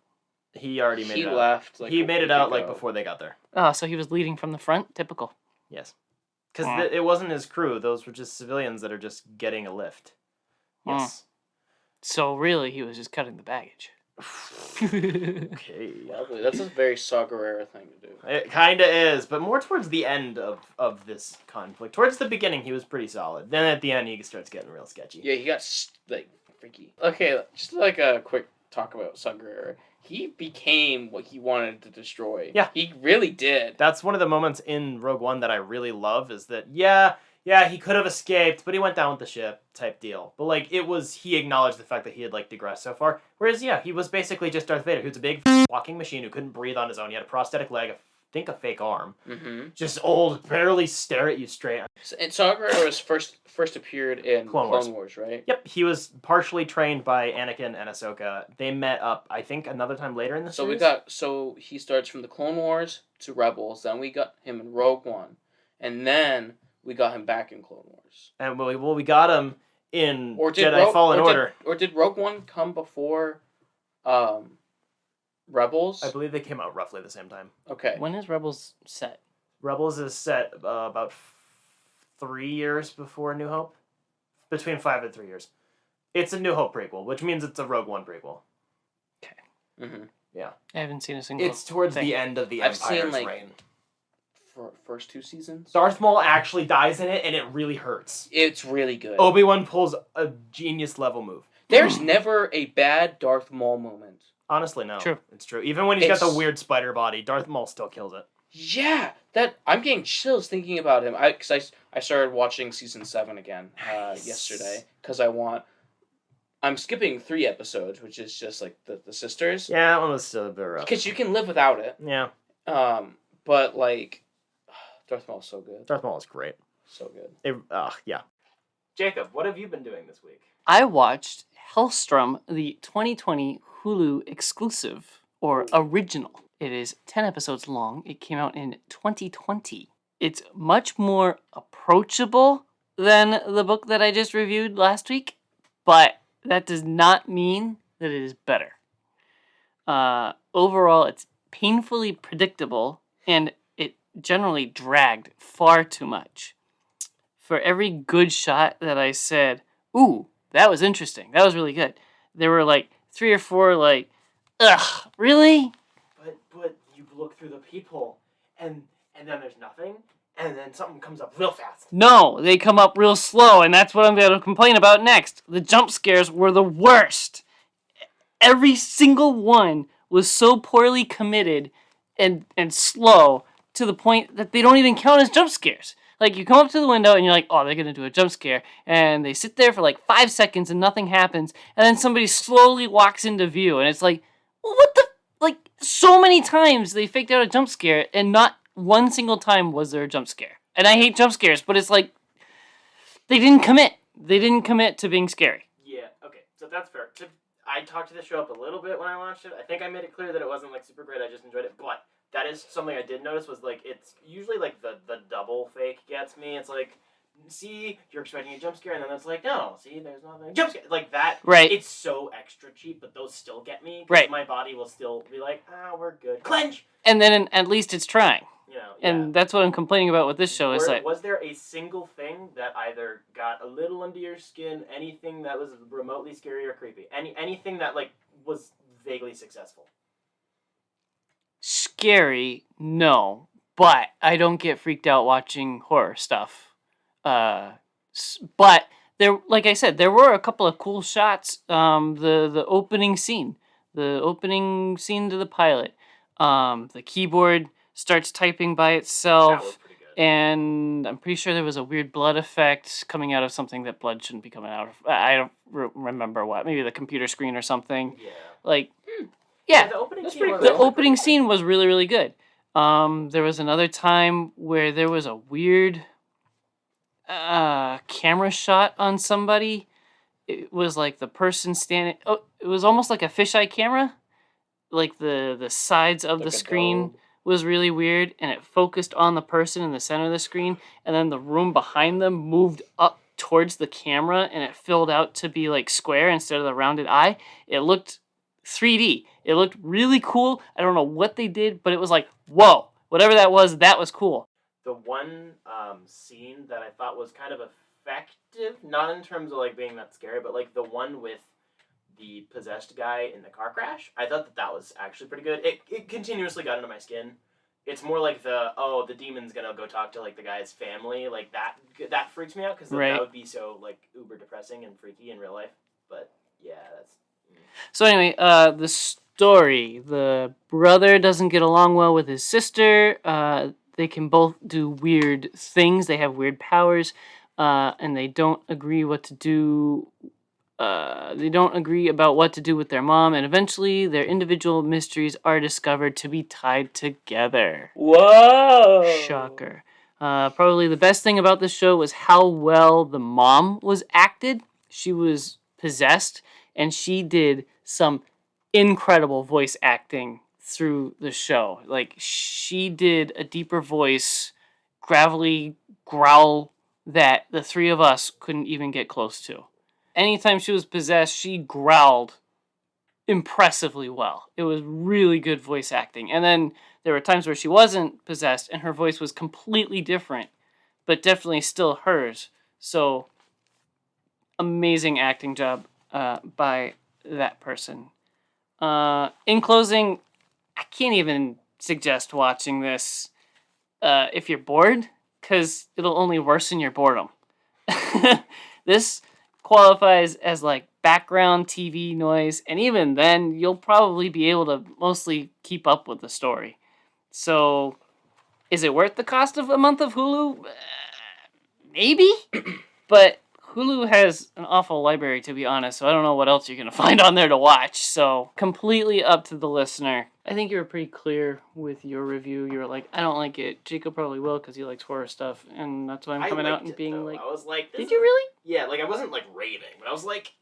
He already made He it out. left. He made it out, ago. before they got there. Oh, so he was leading from the front? Typical. Yes. Because it wasn't his crew. Those were just civilians that are just getting a lift. Yes. So really, he was just cutting the baggage. Okay. Lovely. That's a very Saw Gerrera thing to do. It kind of is, but more towards the end of this conflict. Towards the beginning, he was pretty solid. Then at the end, he starts getting real sketchy. Yeah, he got freaky. Okay, just a quick talk about Saw Gerrera. He became what he wanted to destroy. Yeah. He really did. That's one of the moments in Rogue One that I really love, is that, yeah, he could have escaped, but he went down with the ship type deal. But, he acknowledged the fact that he had, digressed so far. Whereas, yeah, he was basically just Darth Vader, who's a big walking machine who couldn't breathe on his own. He had a prosthetic leg, think a fake arm. Mm-hmm. Just old, barely stare at you straight. And Saw Gerrera was first appeared in Clone Wars, right? Yep, he was partially trained by Anakin and Ahsoka. They met up, I think, another time later in the series. So he starts from the Clone Wars to Rebels, then we got him in Rogue One, and then we got him back in Clone Wars. And we got him in Fallen Order. Did Rogue One come before Rebels? I believe they came out roughly the same time. Okay. When is Rebels set? Rebels is set about 3 years before New Hope. Between 5 and 3 years. It's a New Hope prequel, which means it's a Rogue One prequel. Okay. Mm-hmm. Yeah. I haven't seen a single It's towards thing. the end of the I've Empire's seen, like, reign. For first 2 seasons. Darth Maul actually dies in it, and it really hurts. It's really good. Obi-Wan pulls a genius level move. There's never a bad Darth Maul moment. Honestly, no. True. It's true. Even when he's got the weird spider body, Darth Maul still kills it. Yeah, that I'm getting chills thinking about him. I started watching season 7 again yesterday because I'm skipping 3 episodes, which is just like the sisters. Yeah, that one was still a bit rough. Because you can live without it. Yeah. But like, Darth Maul is so good. Darth Maul is great. So good. Yeah. Jacob, what have you been doing this week? I watched Hellstrom, the 2020 Hulu exclusive, or original. It is 10 episodes long. It came out in 2020. It's much more approachable than the book that I just reviewed last week, but that does not mean that it is better. Overall, it's painfully predictable, and it generally dragged far too much. For every good shot that I said, ooh, that was interesting, that was really good, there were like 3 or 4 like, ugh, really? But you look through the peephole, and then there's nothing, and then something comes up real fast. No, they come up real slow, and that's what I'm going to complain about next. The jump scares were the worst. Every single one was so poorly committed and slow to the point that they don't even count as jump scares. Like, you come up to the window and you're like, oh, they're going to do a jump scare. And they sit there for like 5 seconds and nothing happens. And then somebody slowly walks into view. And it's like, well, what the? Like, so many times they faked out a jump scare and not one single time was there a jump scare. And I hate jump scares, but it's like, they didn't commit. They didn't commit to being scary. Yeah, okay. So that's fair. I talked to the show up a little bit when I launched it. I think I made it clear that it wasn't like super great. I just enjoyed it. But that is something I did notice was like it's usually like the double fake gets me. It's like, see, you're expecting a jump scare, and then it's like, no, see, there's nothing. Jump scare like that. Right. It's so extra cheap, but those still get me. Right. My body will still be like, we're good. Clench. And then at least it's trying. You know. And that's what I'm complaining about with this show. Is like, was there a single thing that either got a little under your skin, anything that was remotely scary or creepy, anything that like was vaguely successful? Scary, no, but I don't get freaked out watching horror stuff. But there, like I said, there were a couple of cool shots. The opening scene to the pilot. The keyboard starts typing by itself. That was pretty good. And I'm pretty sure there was a weird blood effect coming out of something that blood shouldn't be coming out of. I don't remember what. Maybe the computer screen or something. Yeah. Like, yeah. The opening That's scene pretty was cool. The opening scene was really, really good. There was another time where there was a weird camera shot on somebody. It was like the person standing... Oh, it was almost like a fisheye camera. Like the sides of Like the a screen dome. was really weird, and it focused on the person in the center of the screen, and then the room behind them moved up towards the camera, and it filled out to be like square instead of the rounded eye. It looked 3D. It looked really cool. I don't know what they did, but it was like, whoa, whatever that was cool. The one scene that I thought was kind of effective, not in terms of like being that scary, but like the one with the possessed guy in the car crash, I thought that was actually pretty good. It continuously got into my skin. It's more like the demon's gonna go talk to like the guy's family, like that freaks me out because Right. that would be so like uber depressing and freaky in real life. But yeah, that's. So anyway, the story. The brother doesn't get along well with his sister. They can both do weird things. They have weird powers, and they don't agree what to do They don't agree about what to do with their mom, and eventually their individual mysteries are discovered to be tied together. Whoa! Shocker. Probably the best thing about this show was how well the mom was acted. She was possessed, and she did some incredible voice acting through the show. Like, she did a deeper voice, gravelly growl that the three of us couldn't even get close to. Anytime she was possessed, she growled impressively well. It was really good voice acting. And then there were times where she wasn't possessed and her voice was completely different, but definitely still hers. So, amazing acting job by that person. In closing, I can't even suggest watching this if you're bored, because it'll only worsen your boredom. This qualifies as like background TV noise, and even then, you'll probably be able to mostly keep up with the story. So, is it worth the cost of a month of Hulu? Maybe, but Hulu has an awful library, to be honest, so I don't know what else you're going to find on there to watch. So, completely up to the listener. I think you were pretty clear with your review. You were like, I don't like it. Jacob probably will because he likes horror stuff, and that's why I'm coming out and being like... I was like... Did you really? Yeah, like, I wasn't, like, raving, but I was like...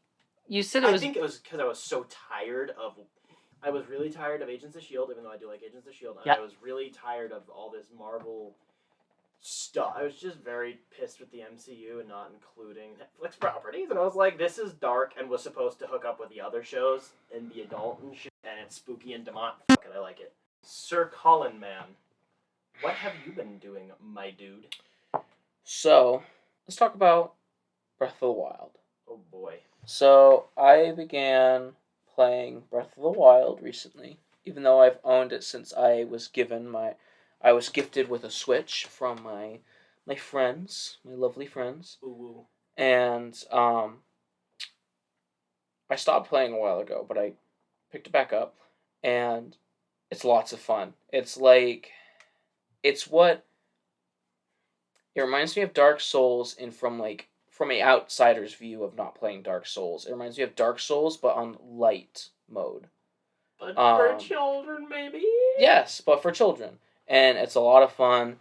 You said it was... I think it was because I was so tired of... I was really tired of Agents of S.H.I.E.L.D., even though I do like Agents of S.H.I.E.L.D., and Yep. I was really tired of all this Marvel stuff. I was just very pissed with the MCU and not including Netflix properties, and I was like, this is dark and was supposed to hook up with the other shows and be adult and shit, and it's spooky and demonic. Fuck it, I like it. Sir Colin Man, what have you been doing, my dude? So, let's talk about Breath of the Wild. Oh boy. So, I began playing Breath of the Wild recently, even though I've owned it since I was gifted with a Switch from my friends, my lovely friends. Ooh. And I stopped playing a while ago, but I picked it back up, and it's lots of fun. It reminds me of Dark Souls from a outsider's view of not playing Dark Souls. It reminds me of Dark Souls, but on light mode. But for children, maybe? Yes, but for children. And it's a lot of fun.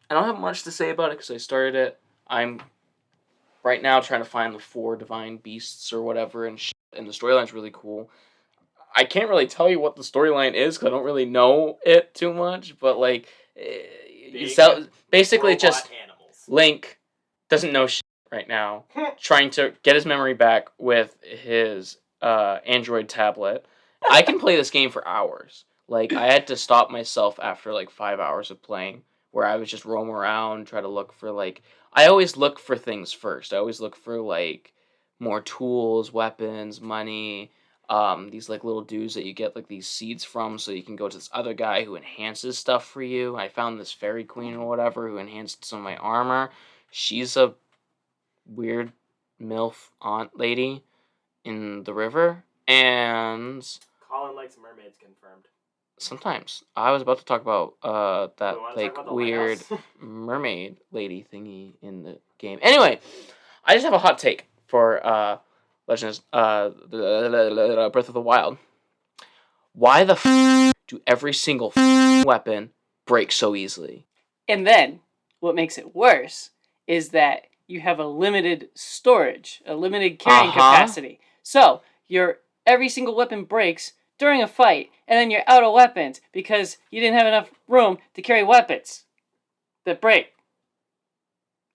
I don't have much to say about it because I started it. I'm right now trying to find the 4 divine beasts or whatever, and the storyline's really cool. I can't really tell you what the storyline is because I don't really know it too much, but like, basically just animals. Link doesn't know shit right now, trying to get his memory back with his Android tablet. I can play this game for hours. Like, I had to stop myself after like 5 hours of playing, where I would just roam around, try to look for like... I always look for things first. I always look for like more tools, weapons, money, these like little dudes that you get like these seeds from, so you can go to this other guy who enhances stuff for you. I found this fairy queen or whatever who enhanced some of my armor. She's a weird MILF aunt lady in the river, and Colin likes mermaids, confirmed. sometimes I was about to talk about that We wanna talk like about the weird lighthouse? mermaid lady thingy in the game. Anyway, I just have a hot take for Legends Breath of the Wild. Why the do every single weapon break so easily? And then, what makes it worse is that you have a limited storage, a limited carrying capacity. So, every single weapon breaks during a fight, and then you're out of weapons because you didn't have enough room to carry weapons that break.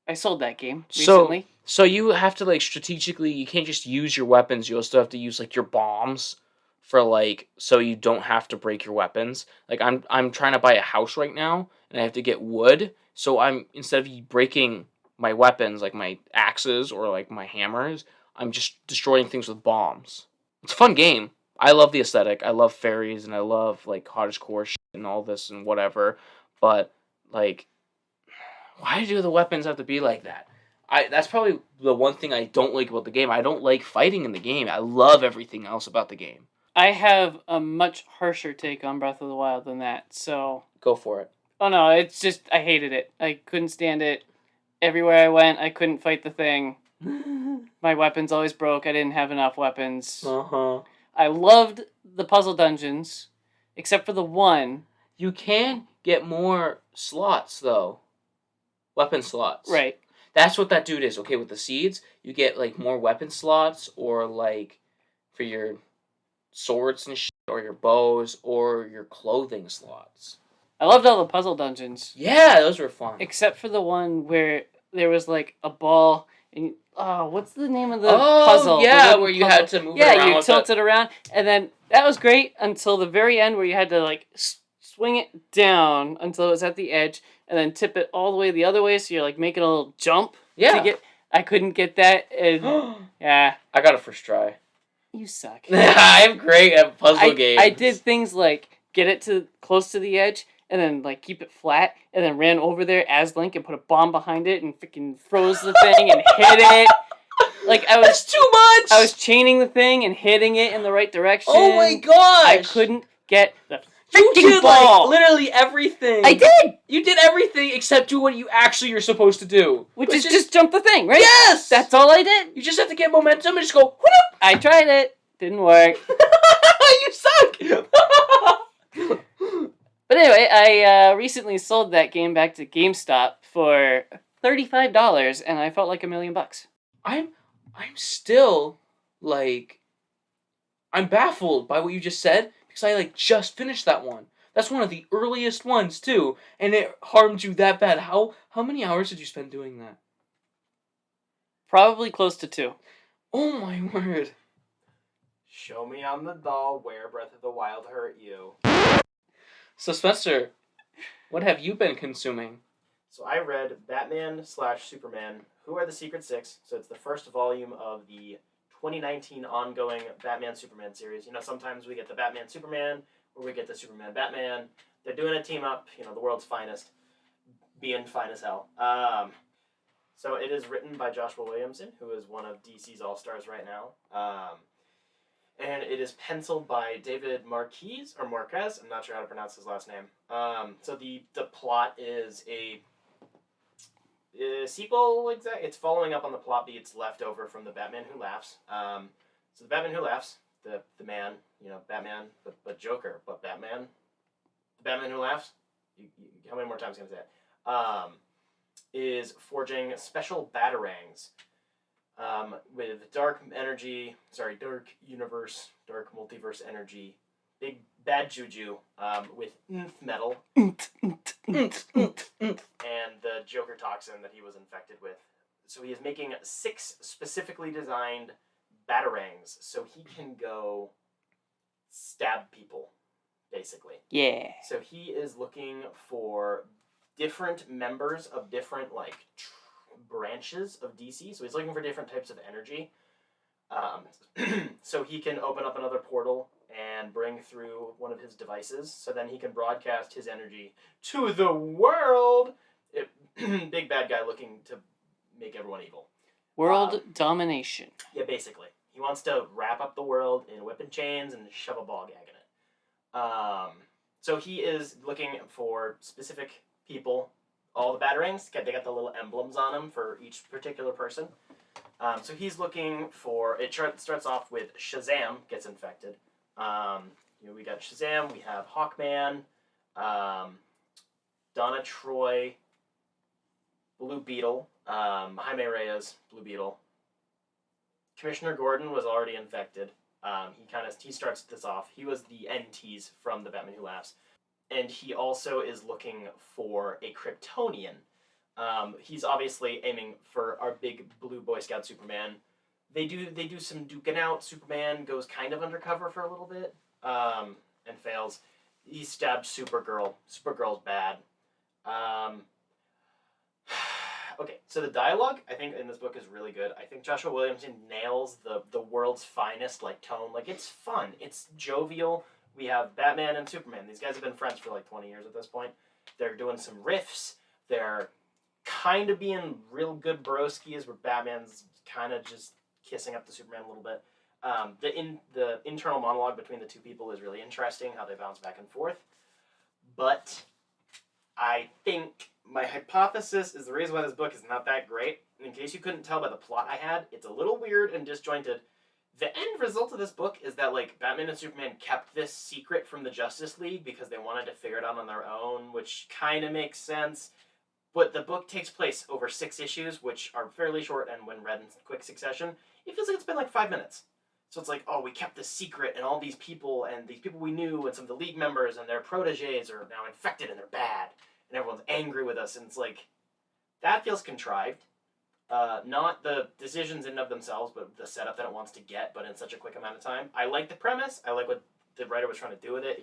I sold that game recently. So you have to like strategically, you can't just use your weapons, you also have to use like your bombs for like, so you don't have to break your weapons. Like I'm trying to buy a house right now, and I have to get wood, so instead of breaking my weapons, like my axes or like my hammers, I'm just destroying things with bombs. It's a fun game. I love the aesthetic. I love fairies, and I love like cottagecore shit and all this and whatever. But like, why do the weapons have to be like that? That's probably the one thing I don't like about the game. I don't like fighting in the game. I love everything else about the game. I have a much harsher take on Breath of the Wild than that, so... Go for it. Oh no, it's just, I hated it. I couldn't stand it. Everywhere I went, I couldn't fight the thing. My weapons always broke. I didn't have enough weapons. Uh-huh. I loved the puzzle dungeons, except for the one. You can get more slots, though. Weapon slots. Right. That's what that dude is. Okay, with the seeds, you get, like, more weapon slots, or, like, for your swords and shit, or your bows, or your clothing slots. I loved all the puzzle dungeons. Yeah, those were fun. Except for the one where there was, like, a ball, and what's the name of the Oh, puzzle? yeah, The where you puzzle. had to move it around Yeah, you with tilt that. it around, and then that was great until the very end where you had to, like, swing it down until it was at the edge, and then tip it all the way the other way, so you're, like, making a little jump. Yeah. I couldn't get that, and yeah. I got it first try. You suck. I'm great at puzzle games. I did things like get it to close to the edge, and then like keep it flat, and then ran over there as Link and put a bomb behind it and freaking froze the thing and hit it. Like That's too much! I was chaining the thing and hitting it in the right direction. Oh my gosh! I couldn't get the You freaking did ball. like literally everything. I did, You did everything except do what you're supposed to do, which is just jump the thing, right? Yes. That's all I did. You just have to get momentum and just go. Whoop! I tried it. Didn't work. You suck. But anyway, I recently sold that game back to GameStop for $35, and I felt like $1,000,000. I'm still like I'm baffled by what you just said because I like just finished that one. That's one of the earliest ones too, and it harmed you that bad. How many hours did you spend doing that? Probably close to 2. Oh my word. Show me on the doll where Breath of the Wild hurt you. So Spencer, what have you been consuming? So I read Batman/Superman, Who Are the Secret Six? So it's the first volume of the 2019 ongoing Batman-Superman series. You know, sometimes we get the Batman-Superman, or we get the Superman-Batman. They're doing a team-up, you know, the world's finest, being fine as hell. So it is written by Joshua Williamson, who is one of DC's all-stars right now. And it is penciled by David Marquez. I'm not sure how to pronounce his last name. So the plot is a sequel. It's following up on the plot beats left over from the Batman Who Laughs. So the Batman Who Laughs, the man, you know, Batman, but Joker, but Batman, the Batman Who Laughs. How many more times can I say it? Is forging special batarangs. With dark universe, dark multiverse energy, big bad juju, with metal, and the Joker toxin that he was infected with. So he is making 6 specifically designed batarangs, so he can go stab people, basically. Yeah. So he is looking for different members of different, branches of DC. So he's looking for different types of energy. So he can open up another portal and bring through one of his devices. So then he can broadcast his energy to the world. Big bad guy looking to make everyone evil. World domination. Yeah, basically. He wants to wrap up the world in whip and chains and shove a ball gag in it. So he is looking for specific people. All the batarangs, they got the little emblems on them for each particular person. So he's looking for, it starts off with Shazam gets infected. We got Shazam, we have Hawkman, Donna Troy, Blue Beetle, Jaime Reyes, Blue Beetle. Commissioner Gordon was already infected. He starts this off. He was the NTs from the Batman Who Laughs. And he also is looking for a Kryptonian. He's obviously aiming for our big blue Boy Scout Superman. They do some duking out. Superman goes kind of undercover for a little bit, and fails. He stabs Supergirl. Supergirl's bad. Okay, so the dialogue, I think, in this book is really good. I think Joshua Williamson nails the world's finest, tone. It's fun. It's jovial. We have Batman and Superman. These guys have been friends for 20 years at this point. They're doing some riffs. They're kind of being real good broskies where Batman's kind of just kissing up to Superman a little bit. The internal monologue between the two people is really interesting, how they bounce back and forth. But I think my hypothesis is the reason why this book is not that great, in case you couldn't tell by the plot I had, it's a little weird and disjointed. The end result of this book is that, like, Batman and Superman kept this secret from the Justice League because they wanted to figure it out on their own, which kind of makes sense. But the book takes place over 6 issues, which are fairly short, and when read in quick succession, it feels like it's been like 5 minutes. So it's like, oh, we kept this secret, and all these people we knew, and some of the League members and their proteges are now infected and they're bad, and everyone's angry with us, and it's like, that feels contrived. Not the decisions in and of themselves, but the setup that it wants to get, but in such a quick amount of time. I like the premise. I like what the writer was trying to do with it.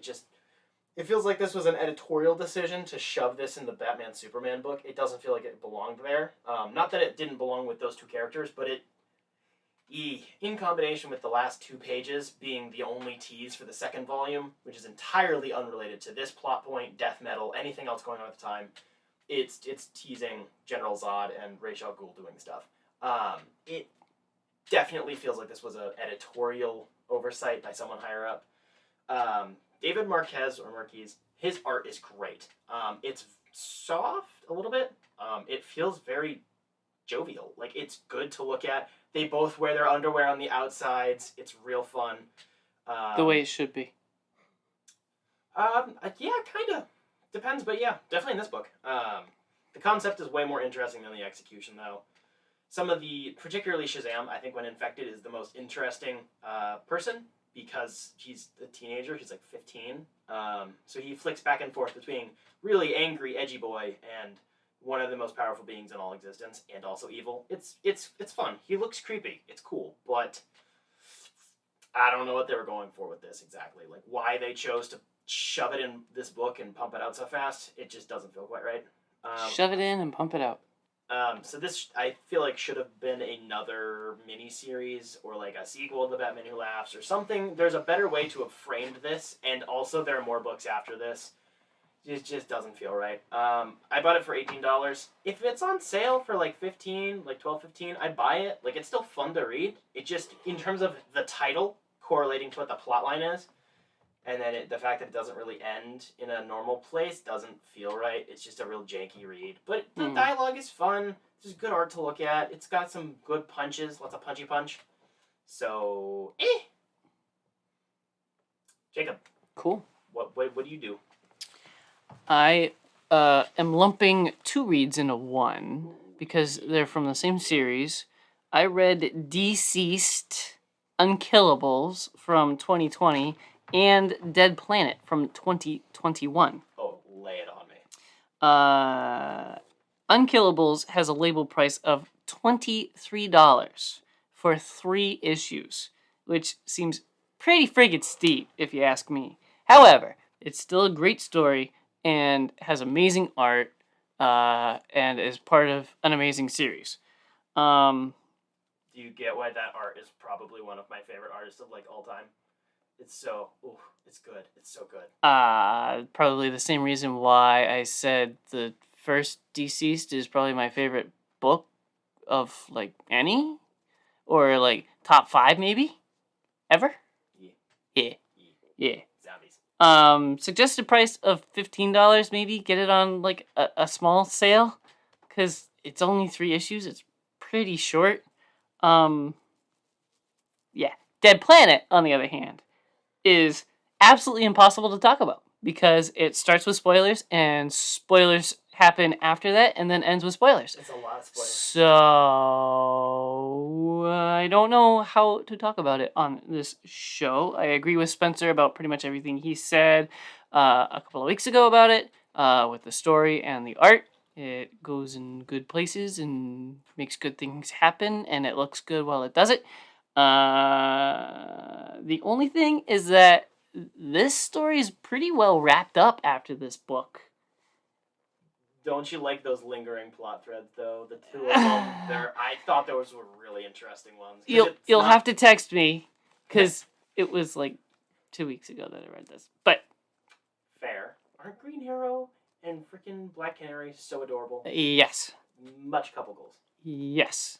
It feels like this was an editorial decision to shove this in the Batman Superman book. It doesn't feel like it belonged there. Not that it didn't belong with those 2 characters, but in combination with the last 2 pages being the only tease for the 2nd volume, which is entirely unrelated to this plot point, death metal, anything else going on at the time, it's teasing General Zod and Ra's al Ghul doing stuff. It definitely feels like this was an editorial oversight by someone higher up. David Marquez, his art is great. It's soft a little bit. It feels very jovial. Like, it's good to look at. They both wear their underwear on the outsides. It's real fun. The way it should be. Yeah, kind of. Depends, but yeah, definitely in this book. The concept is way more interesting than the execution, though. Some of particularly Shazam, I think when infected is the most interesting person, because he's a teenager, he's like 15. So he flicks back and forth between really angry, edgy boy and one of the most powerful beings in all existence, and also evil. It's fun. He looks creepy. It's cool, but I don't know what they were going for with this exactly. Like, why they chose to shove it in this book and pump it out so fast, it just doesn't feel quite right. Shove it in and pump it out. So this, I feel like, should have been another mini-series or like a sequel to Batman Who Laughs or something. There's a better way to have framed this, and also there are more books after this. It just doesn't feel right. I bought it for $18. If it's on sale for like $15, like $12, $15, I'd buy it. Like, it's still fun to read. It just, in terms of the title correlating to what the plotline is, and then the fact that it doesn't really end in a normal place doesn't feel right. It's just a real janky read. But the dialogue is fun. There's good art to look at. It's got some good punches, lots of punchy punch. So, Jacob. Cool. What do you do? I am lumping 2 reads into one because they're from the same series. I read Deceased, Unkillables from 2020, and Dead Planet from 2021. Oh, lay it on me. Unkillables has a label price of $23 for 3 issues, which seems pretty friggin' steep if you ask me. However, it's still a great story and has amazing art, and is part of an amazing series. Do you get why that art is probably one of my favorite artists of like all time? It's so, it's good. It's so good. Probably the same reason why I said the first Deceased is probably my favorite book of like any, or like top 5 maybe, ever. Yeah. Zombies. Suggested price of $15, maybe. Get it on like a small sale, because it's only 3 issues. It's pretty short. Yeah. Dead Planet, on the other hand, is absolutely impossible to talk about, because it starts with spoilers, and spoilers happen after that, and then ends with spoilers. It's a lot of spoilers. So I don't know how to talk about it on this show. I agree with Spencer about pretty much everything he said a couple of weeks ago about it, with the story and the art. It goes in good places and makes good things happen, and it looks good while it does it. The only thing is that this story is pretty well wrapped up after this book. Don't you like those lingering plot threads, though? The 2 of them, I thought those were really interesting ones. You'll have to text me, because it was like 2 weeks ago that I read this. But fair. Aren't Green Arrow and freaking Black Canary so adorable? Yes. Much couple goals. Yes.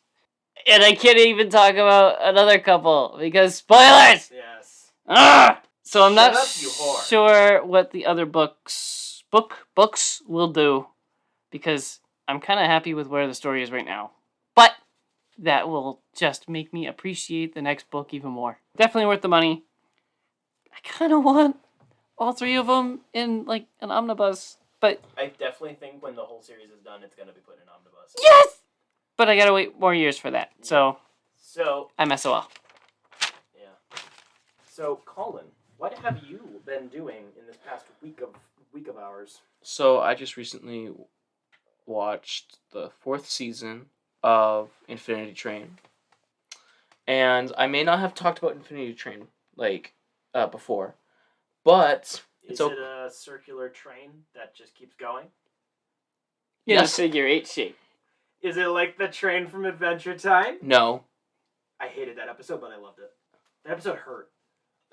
And I can't even talk about another couple, because spoilers! Yes. So I'm not Shut up, you whore. sure what the other books will do, because I'm kind of happy with where the story is right now. But that will just make me appreciate the next book even more. Definitely worth the money. I kind of want all 3 of them in like an omnibus, but I definitely think when the whole series is done, it's gonna be put in omnibus. yes! But I gotta wait more years for that, so So I'm SOL. yeah. So Colin, what have you been doing in this past week of ours? So I just recently watched the 4th season of Infinity Train, and I may not have talked about Infinity Train before, but Is it a circular train that just keeps going? In Yes. a figure 8 shape. Is it like the train from Adventure Time? no. I hated that episode, but I loved it. That episode hurt.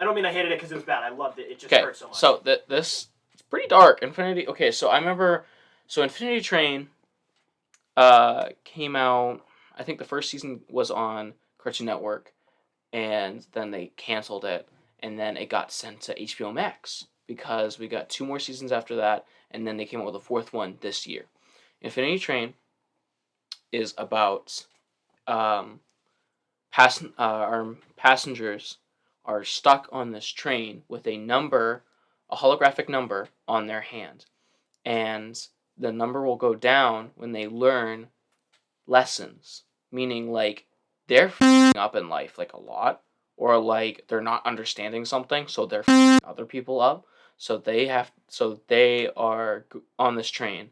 I don't mean I hated it because it was bad. I loved it. It just Okay, hurt so much. so this it's pretty dark. Infinity. Okay, so I remember. So Infinity Train came out. I think the first season was on Cartoon Network, and then they canceled it, and then it got sent to HBO Max because we got 2 more seasons after that, and then they came out with a 4th one this year. Infinity Train is about our passengers are stuck on this train with a holographic number on their hand, and the number will go down when they learn lessons, meaning like they're f***ing up in life like a lot, or like they're not understanding something, so they're f***ing other people up. So they are on this train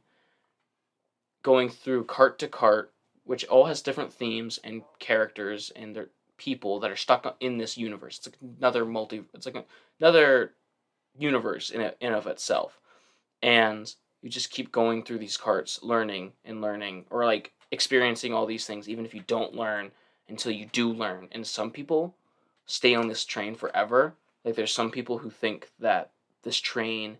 going through cart to cart, which all has different themes and characters and their people that are stuck in this universe. It's like another universe in of itself, and you just keep going through these carts, learning and learning, or like experiencing all these things, even if you don't learn until you do learn. And some people stay on this train forever. Like there's some people who think that this train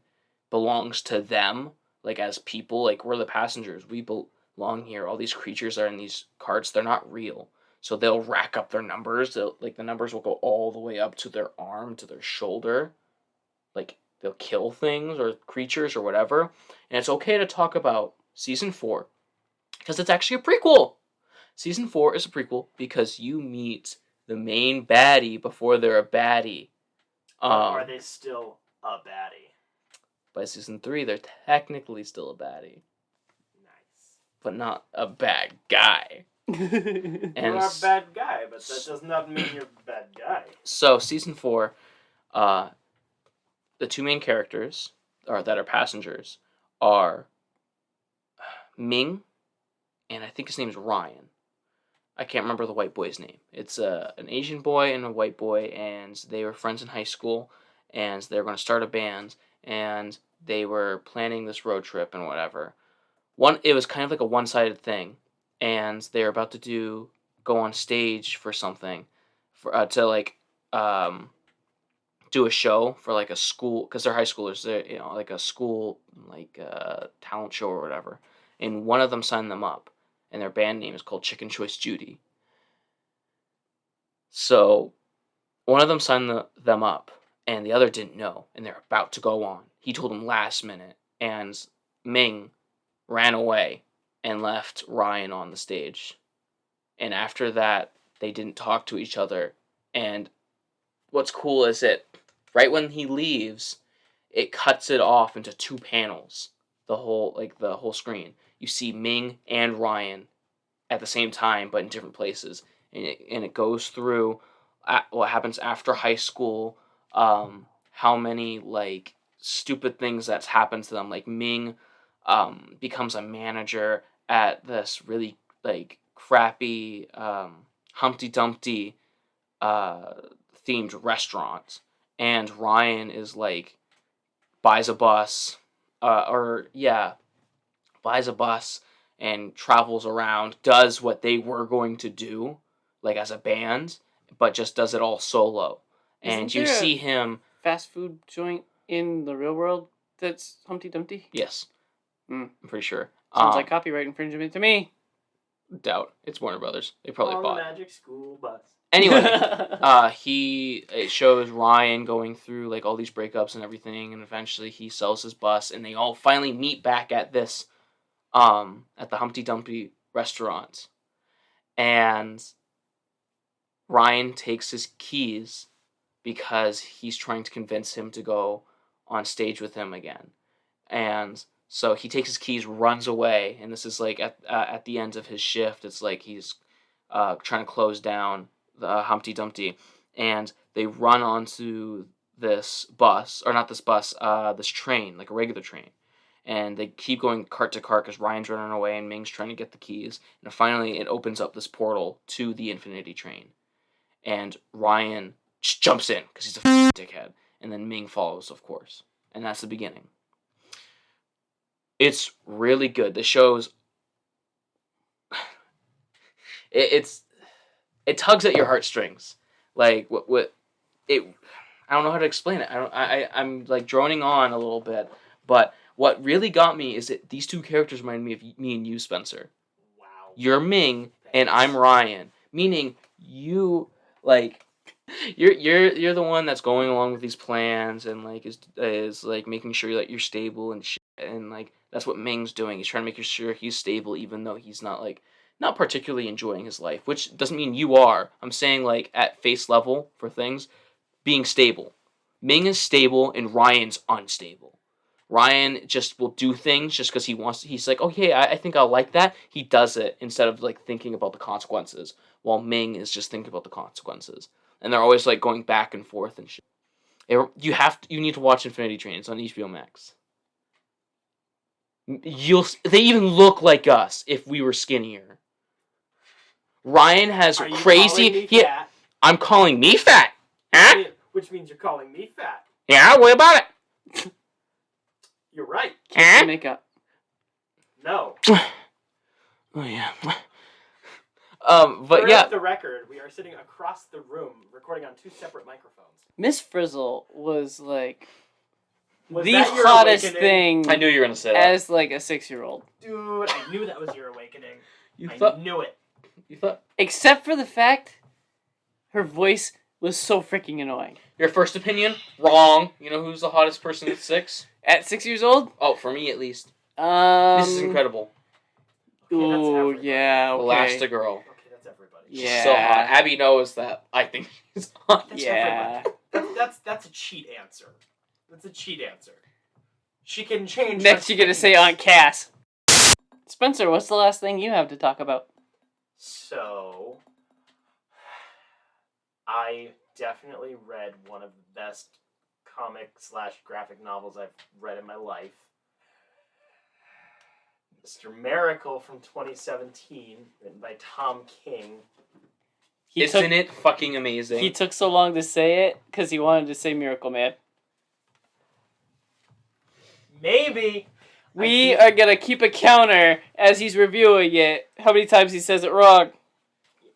belongs to them, like as people, like we're the passengers, we belong here. All these creatures are in these carts, they're not real. So they'll rack up their numbers. The numbers will go all the way up to their arm, to their shoulder. Like they'll kill things or creatures or whatever. And it's okay to talk about season 4 because it's actually a prequel. Season 4 is a prequel because you meet the main baddie before they're a baddie. Are they still a baddie? By season 3, they're technically still a baddie, Nice. but not a bad guy. You are a bad guy, but that does not mean you're a bad guy. So season 4, the 2 main characters that are passengers are Ming, and I think his name is Ryan. I can't remember the white boy's name. It's an Asian boy and a white boy, and they were friends in high school, and they were going to start a band, and they were planning this road trip and whatever. It was kind of like a one-sided thing, and they're about to go on stage for something, do a show for like a school, because they're high schoolers. They're like a school talent show or whatever, and one of them signed them up, and their band name is called Chicken Choice Judy. So one of them signed them up, and the other didn't know, and they're about to go on. He told him last minute, and Ming ran away and left Ryan on the stage. And after that, they didn't talk to each other. And what's cool is that right when he leaves, it cuts it off into 2 panels. The whole screen. You see Ming and Ryan at the same time, but in different places. And it goes through what happens after high school, how many like stupid things that's happened to them. Like Ming becomes a manager at this really like crappy Humpty Dumpty themed restaurant, and Ryan is like buys a bus and travels around, does what they were going to do like as a band, but just does it all solo. And you see him fast food joint in the real world that's Humpty Dumpty? Yes. I'm pretty sure. Sounds like copyright infringement to me. Doubt. It's Warner Brothers. They probably on bought the Magic School Bus. Anyway, it shows Ryan going through like all these breakups and everything, and eventually he sells his bus, and they all finally meet back at this at the Humpty Dumpty restaurant, and Ryan takes his keys because he's trying to convince him to go on stage with him again. And so he takes his keys, runs away, and this is like at the end of his shift. It's like he's trying to close down the Humpty Dumpty, and they run onto this bus, or not this bus, this train, like a regular train. And they keep going cart to cart because Ryan's running away and Ming's trying to get the keys. And finally, it opens up this portal to the Infinity Train. And Ryan just jumps in because he's a dickhead. And then Ming follows, of course. And that's the beginning. It's really good. The show's... It tugs at your heartstrings. Like, I don't know how to explain it. I'm like droning on a little bit. But what really got me is that these two characters remind me of me and you, Spencer. Wow. You're Ming and I'm Ryan. Meaning you like you're the one that's going along with these plans and like is like making sure that you're stable and shit, and like that's what Ming's doing. He's trying to make sure he's stable even though he's not particularly enjoying his life, which doesn't mean you are. I'm saying like at face level for things, being stable. Ming is stable and Ryan's unstable. Ryan just will do things just because he wants to. He's like, okay, I think I'll like that. He does it instead of like thinking about the consequences, while Ming is just thinking about the consequences. And they're always like going back and forth and shit. You need to watch Infinity Train. It's on HBO Max. They even look like us if we were skinnier. Ryan has Are you crazy. calling me fat? I'm calling me fat. Huh? Which means you're calling me fat. Yeah, what about it? You're right. Kiss the makeup. No. Oh yeah. But yeah. For the record, we are sitting across the room recording on 2 separate microphones. Miss Frizzle was like Was the that your hottest awakening? thing I knew you were gonna say that. as like a 6-year-old. Dude, I knew that was your awakening. You I thought? knew it. You thought? Except for the fact her voice was so freaking annoying. Your first opinion? Wrong. You know who's the hottest person at 6? At 6 years old? Oh, for me at least. This is incredible. Okay, that's Ooh, everybody. yeah, okay. Elastigirl. Okay, that's everybody. Yeah. She's so hot. Abby knows that. I think she's hot. That's Yeah. everybody. That's a cheat answer. That's a cheat answer. She can change. Next her you're gonna say opinions. Aunt Cass. Spencer, what's the last thing you have to talk about? So, I definitely read one of the best comic/graphic novels I've read in my life. Mr. Miracle from 2017, written by Tom King. Isn't it fucking amazing? He took so long to say it because he wanted to say Miracle Man. Maybe. We are gonna keep a counter as he's reviewing it. How many times he says it wrong?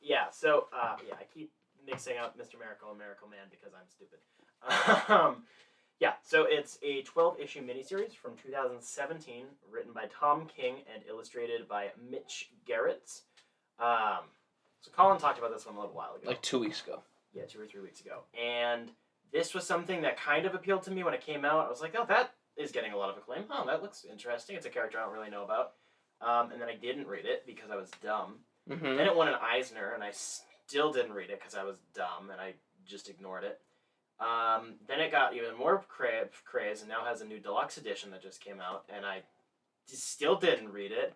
Yeah, so, I keep mixing up Mr. Miracle and Miracle Man because I'm stupid. Yeah, so it's a 12-issue miniseries from 2017, written by Tom King and illustrated by Mitch Gerritz. So Colin talked about this one a little while ago. Like 2 weeks ago. Yeah, 2 or 3 weeks ago. And this was something that kind of appealed to me when it came out. I was like, oh, that is getting a lot of acclaim. Oh, that looks interesting. It's a character I don't really know about. And then I didn't read it because I was dumb. Mm-hmm. Then it won an Eisner, and I still didn't read it because I was dumb, and I just ignored it. Then it got even more craze, and now has a new deluxe edition that just came out, and I still didn't read it.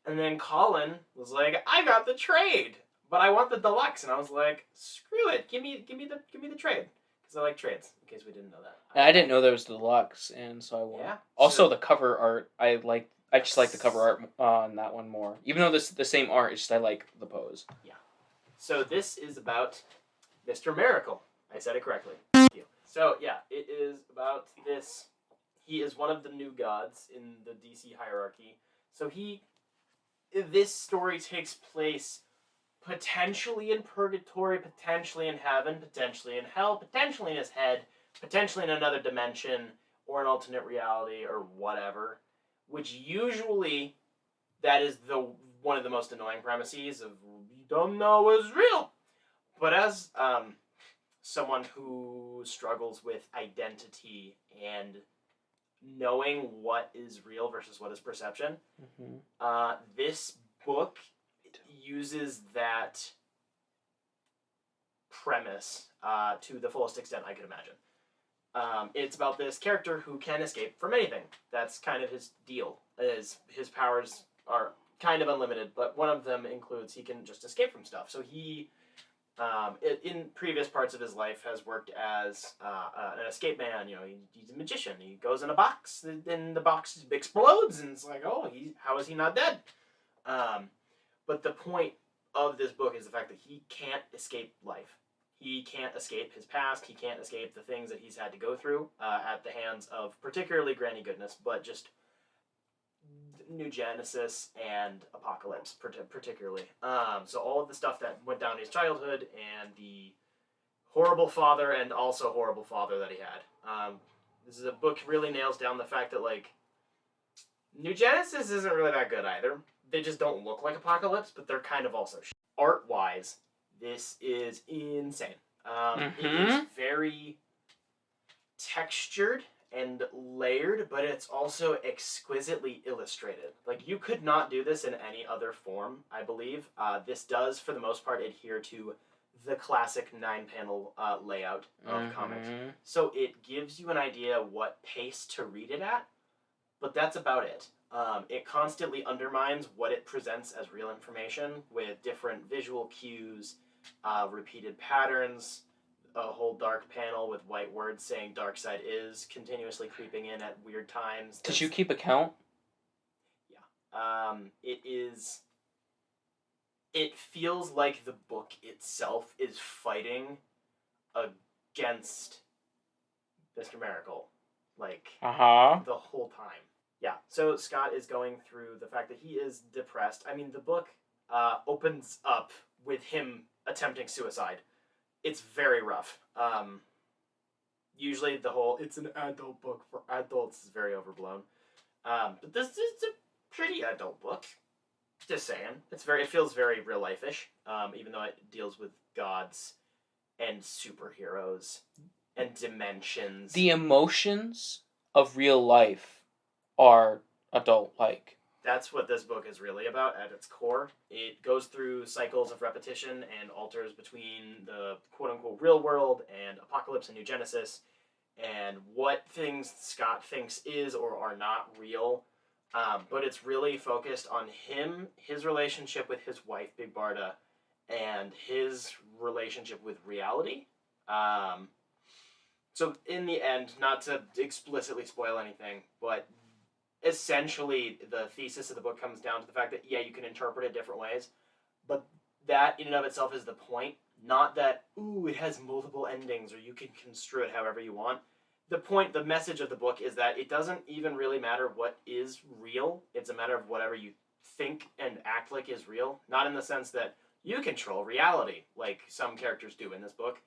And then Colin was like, "I got the trade, but I want the deluxe," and I was like, "Screw it, give me the trade," because I like trades. In case we didn't know that. I didn't know there was deluxe, and so I won. Yeah. Also, So- the cover art, I just like the cover art on that one more. Even though this the same art, it's just I like the pose. So this is about Mr. Miracle. I said it correctly. Thank you. So yeah, it is about this. He is one of the new gods in the DC hierarchy. So this story takes place potentially in purgatory, potentially in heaven, potentially in hell, potentially in his head, potentially in another dimension or an alternate reality or whatever. Which usually that is one of the most annoying premises of you don't know what's real. But as someone who struggles with identity and knowing what is real versus what is perception. This book uses that premise to the fullest extent I could imagine. It's about this character who can escape from anything. That's kind of his deal. His powers are kind of unlimited, but one of them includes he can just escape from stuff. So he, in previous parts of his life, has worked as an escape man. He's a magician. He goes in a box, and the box explodes, and it's like, oh, how is he not dead? But the point of this book is the fact that he can't escape life. He can't escape his past. He can't escape the things that he's had to go through at the hands of particularly Granny Goodness, but just New Genesis and Apocalypse particularly. So all of the stuff that went down in his childhood and the horrible father and also horrible father that he had. This is a book really nails down the fact that, like, New Genesis isn't really that good either. They just don't look like Apocalypse, but they're kind of also art-wise, this is insane. It is very textured and layered, but it's also exquisitely illustrated. Like, you could not do this in any other form, I believe. This does, for the most part, adhere to the classic 9-panel layout of comics. So it gives you an idea what pace to read it at, but that's about it. It constantly undermines what it presents as real information with different visual cues, repeated patterns, a whole dark panel with white words saying "Dark Side is" continuously creeping in at weird times. Did you keep account? Yeah. It feels like the book itself is fighting against Mr. Miracle, like, the whole time. Yeah, so Scott is going through the fact that he is depressed. I mean, the book opens up with him attempting suicide. It's very rough. Usually it's an adult book for adults is very overblown. But this is a pretty adult book. Just saying. It feels very real life-ish, even though it deals with gods and superheroes and dimensions. The emotions of real life are adult-like. That's what this book is really about at its core. It goes through cycles of repetition and alters between the quote-unquote real world and Apocalypse and New Genesis, and what things Scott thinks is or are not real. But it's really focused on him, his relationship with his wife, Big Barda, and his relationship with reality. So in the end, not to explicitly spoil anything, but essentially the thesis of the book comes down to the fact that, yeah, you can interpret it different ways, but that in and of itself is the point. Not that, it has multiple endings, or you can construe it however you want. The message of the book is that it doesn't even really matter what is real. It's a matter of whatever you think and act like is real. Not in the sense that you control reality, like some characters do in this book.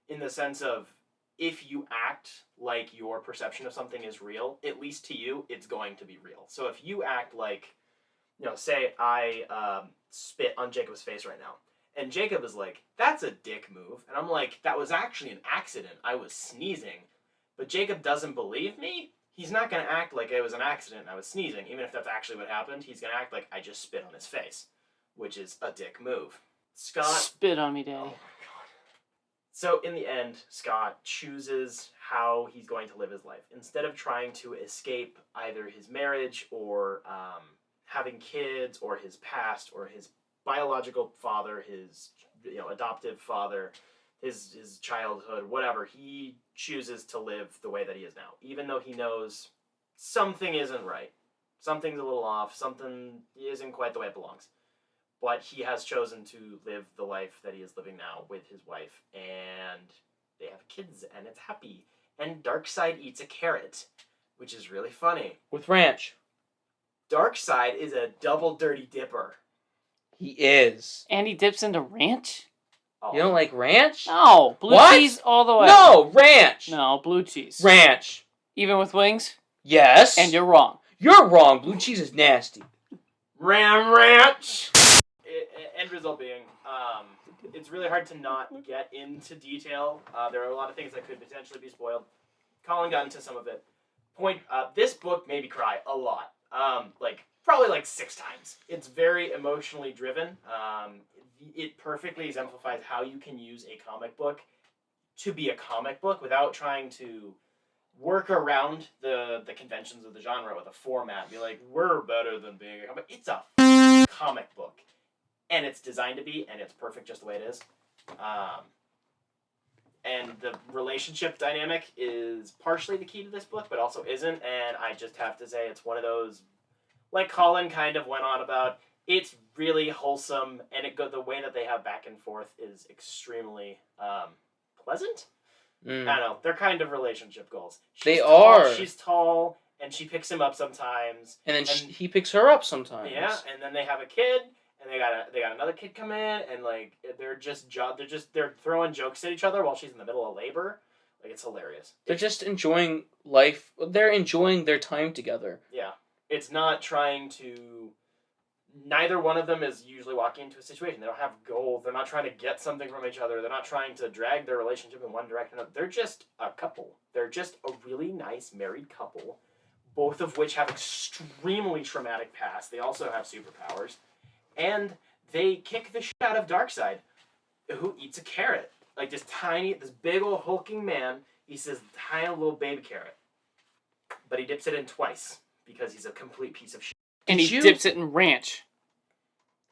In the sense of, if you act like your perception of something is real, at least to you, it's going to be real. So if you act like, say I spit on Jacob's face right now, and Jacob is like, that's a dick move, and I'm like, that was actually an accident, I was sneezing, but Jacob doesn't believe me, he's not going to act like it was an accident and I was sneezing. Even if that's actually what happened, he's going to act like I just spit on his face, which is a dick move. Scott... Spit on me, Daddy. Oh my god. So in the end, Scott chooses how he's going to live his life. Instead of trying to escape either his marriage or having kids or his past or his biological father, his adoptive father, his childhood, whatever, he chooses to live the way that he is now. Even though he knows something isn't right. Something's a little off. Something isn't quite the way it belongs. But he has chosen to live the life that he is living now with his wife, and they have kids, and it's happy. And Darkseid eats a carrot, which is really funny. With ranch. Darkseid is a double dirty dipper. He is. And he dips into ranch? You don't like ranch? No, blue cheese all the way. No, ranch. No, blue cheese. Ranch. Even with wings? Yes. And you're wrong. You're wrong. Blue cheese is nasty. Ranch. End result being, it's really hard to not get into detail. There are a lot of things that could potentially be spoiled. Colin got into some of it. This book made me cry a lot. Probably like 6 times. It's very emotionally driven. It perfectly exemplifies how you can use a comic book to be a comic book without trying to work around the conventions of the genre with a format. Be like, we're better than being a comic. It's a comic book, and it's designed to be, and it's perfect just the way it is. And the relationship dynamic is partially the key to this book, but also isn't. And I just have to say, it's one of those, like Colin kind of went on about. It's really wholesome, and the way that they have back and forth is extremely pleasant. I don't know. They're kind of relationship goals. She's tall, and she picks him up sometimes. And then he picks her up sometimes. Yeah, and then they have a kid, and they got another kid come in, and like they're throwing jokes at each other while she's in the middle of labor. Like, it's hilarious. They're just enjoying life. They're enjoying their time together. Yeah, it's not trying to. Neither one of them is usually walking into a situation. They don't have goals. They're not trying to get something from each other. They're not trying to drag their relationship in one direction. They're just a couple. They're just a really nice married couple, both of which have extremely traumatic pasts. They also have superpowers. And they kick the shit out of Darkseid, who eats a carrot. Like this big old hulking man, he says tiny little baby carrot. But he dips it in twice, because he's a complete piece of shit. And he dips it in ranch.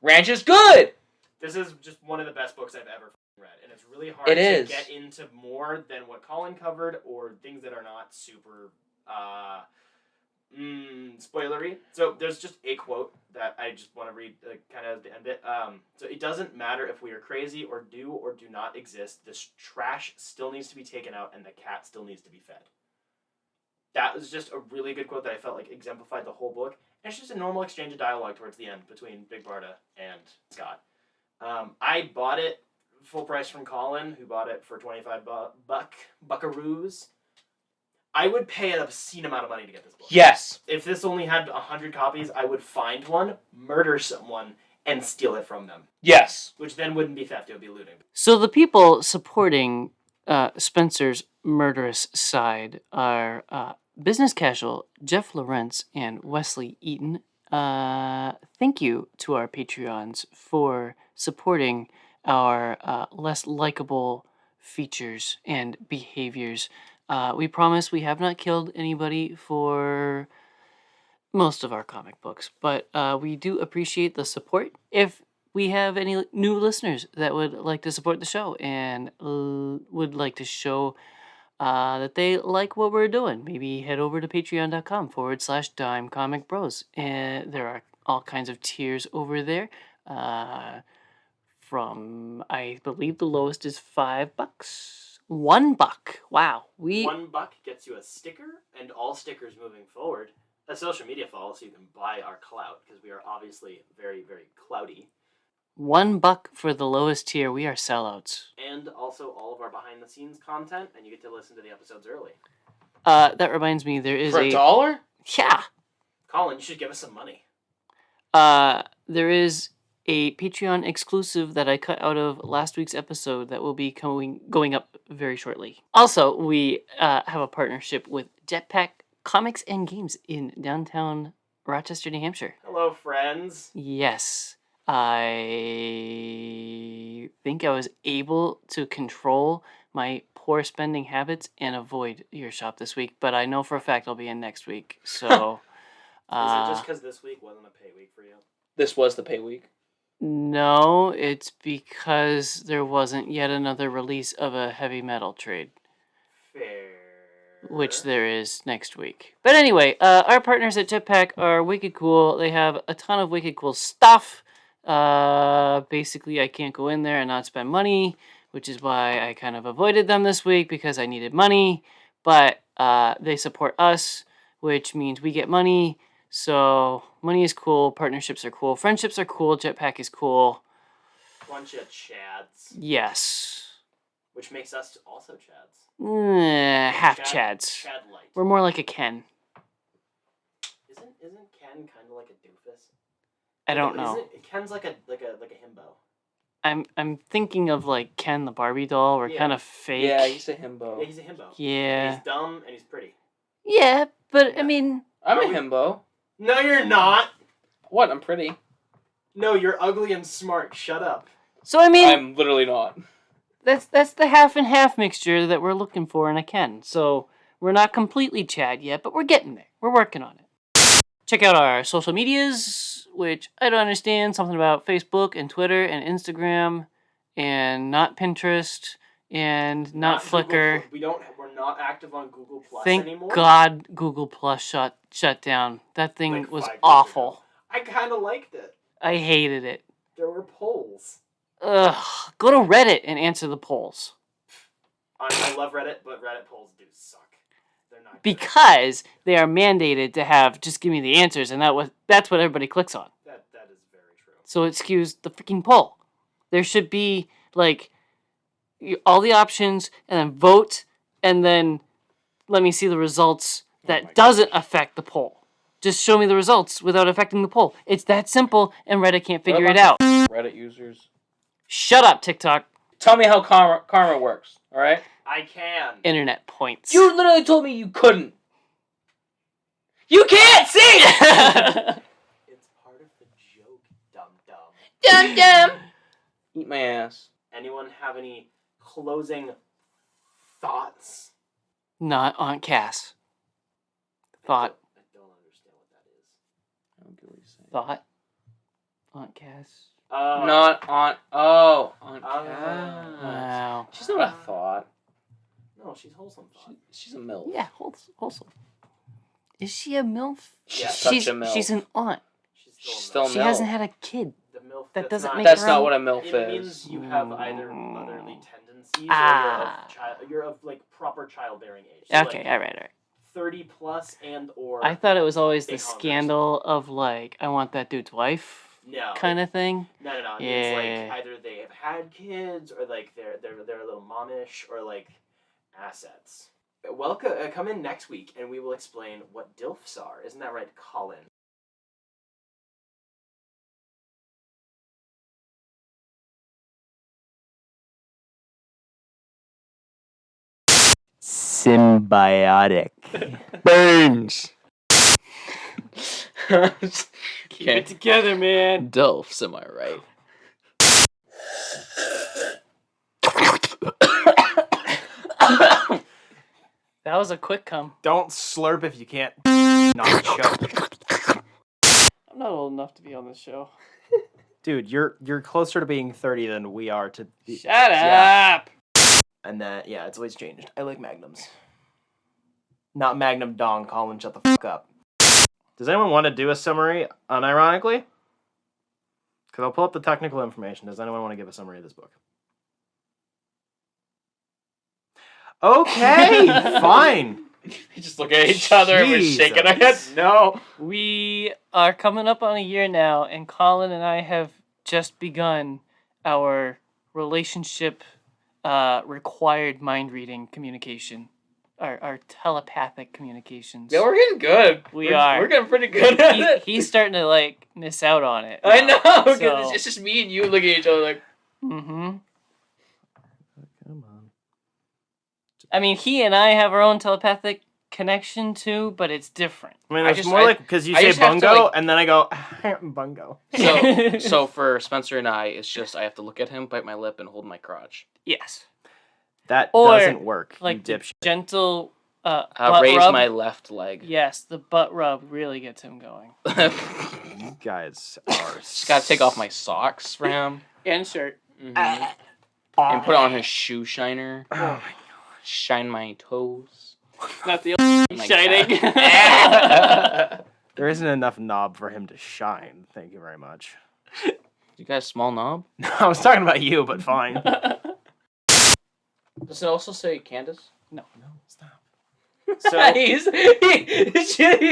Ranch is good! This is just one of the best books I've ever read. And it's really hard to get into more than what Colin covered, or things that are not super spoilery. So there's just a quote that I just want to read kind of to end it. So it doesn't matter if we are crazy or do not exist. This trash still needs to be taken out, and the cat still needs to be fed. That was just a really good quote that I felt like exemplified the whole book. And it's just a normal exchange of dialogue towards the end between Big Barda and Scott. I bought it full price from Colin, who bought it for 25 buckaroos. I would pay an obscene amount of money to get this book. Yes. If this only had 100 copies, I would find one, murder someone, and steal it from them. Yes. Which then wouldn't be theft, it would be looting. So the people supporting Spencer's murderous side are Business Casual, Jeff Lawrence, and Wesley Eaton. Thank you to our Patreons for supporting our less likable features and behaviors. We promise we have not killed anybody for most of our comic books, but we do appreciate the support. If we have any new listeners that would like to support the show and would like to show that they like what we're doing, maybe head over to patreon.com/dimecomicbros. And there are all kinds of tiers over there. From, I believe the lowest is $5. $1. Wow. $1 gets you a sticker, and all stickers moving forward. A social media follow so you can buy our clout, because we are obviously very, very clouty. $1 for the lowest tier. We are sellouts. And also all of our behind-the-scenes content, and you get to listen to the episodes early. That reminds me, there is For $1? Yeah. Colin, you should give us some money. There is a Patreon exclusive that I cut out of last week's episode that will be going up very shortly. Also, we have a partnership with Jetpack Comics and Games in downtown Rochester, New Hampshire. Hello, friends. Yes. I think I was able to control my poor spending habits and avoid your shop this week, but I know for a fact I'll be in next week. So, is it just because this week wasn't a pay week for you? This was the pay week. No, it's because there wasn't yet another release of a heavy metal trade. Fair. Which there is next week. But anyway, our partners at Jetpack are wicked cool. They have a ton of wicked cool stuff. Basically, I can't go in there and not spend money, which is why I kind of avoided them this week because I needed money. But they support us, which means we get money. So money is cool, partnerships are cool, friendships are cool, Jetpack is cool. Bunch of chads. Yes. Which makes us also chads. Half chads. Chad light. We're more like a Ken. Isn't Ken kind of like a doofus? I don't know. Ken's like a himbo. I'm thinking of like Ken the Barbie doll. We're kind of fake. Yeah, he's a himbo. Yeah, he's a himbo. Yeah. He's dumb and he's pretty. Yeah, But I mean, I'm a himbo. No, you're not. What? I'm pretty. No, you're ugly and smart. Shut up. so I mean, I'm literally not. that's the half and half mixture that we're looking for in a Ken. So we're not completely Chad yet, but we're getting there. We're working on it. Check out our social medias, which I don't understand. Something about Facebook and Twitter and Instagram, and not Pinterest and not Flickr. We're not active on Google Plus Thank anymore. God Google Plus shut down. That thing Like was 5 years awful. ago. I kind of liked it. I hated it. There were polls. Ugh. Go to Reddit and answer the polls. I love Reddit, but Reddit polls do suck. They're not good. Because they are mandated to have just give me the answers, and that's what everybody clicks on. That is very true. So it skews the freaking poll. There should be like all the options, and then vote, and then let me see the results that doesn't affect the poll. Just show me the results without affecting the poll. It's that simple, and Reddit can't figure it out. Reddit users. Shut up, TikTok. Tell me how karma works, alright? I can. Internet points. You literally told me you couldn't. You can't see! It's part of the joke, dum-dum. Dum-dum! Eat my ass. Anyone have any closing thoughts? Not Aunt Cass. Thought. I don't understand what that is. I don't get what you're saying. Thought. Aunt Cass. Not Aunt... Oh, Aunt Oh. Cass. Wow. She's not a thought. No, she's wholesome thought. She's a MILF. Yeah, wholesome. Is she a MILF? She's such a MILF. She's an aunt. She's still She MILF. hasn't had a kid. The MILF. That doesn't not, make That's her not own- what a MILF It is. means you have either motherly tendencies Ah. or you're of like proper childbearing age. So, Okay, like, all right. 30 plus and or I thought it was always the big hungers. scandal of like, I want that dude's wife no kind of thing. No. It Yeah. means like either they have had kids or like they're a little momish or like assets. Welcome, come in next week and we will explain what DILFs are. Isn't that right, Colin? Symbiotic. Burns. Keep it together, man. Dilfs, am I right? That was a quick come. Don't slurp if you can't not choke. I'm not old enough to be on this show. Dude, you're closer to being 30 than we are to be. Shut up. And that, yeah, it's always changed. I like Magnums. Not Magnum Dong, Colin, shut the fuck up. Does anyone want to do a summary, unironically? Because I'll pull up the technical information. Does anyone want to give a summary of this book? Okay, fine. We just look at each other and we're shaking our heads. Jesus. No. We are coming up on a year now, and Colin and I have just begun our relationship required mind reading communication. Our telepathic communications. Yeah, we're getting good. We're getting pretty good at it. He's starting to like miss out on it. I know. Because So- it's just me and you looking at each other like. Mm-hmm. Come on. I mean, he and I have our own telepathic connection too, but it's different. I mean, I it's just- more I- like because you I say just have to, bungo, like- and then I go, bungo. So for Spencer and I, it's just I have to look at him, bite my lip, and hold my crotch. Yes. That Or, doesn't work, Like you the dipshit. gentle butt Raise rub. my left leg. Yes, the butt rub really gets him going. You guys are Just gotta take off my socks for him. And shirt. Mhm. And put on his shoe shiner. Oh my Shine my toes. Not the My shining. God. There isn't enough knob for him to shine. Thank you very much. You got a small knob? I was talking about you, but fine. Does it also say Candace? No, stop. So,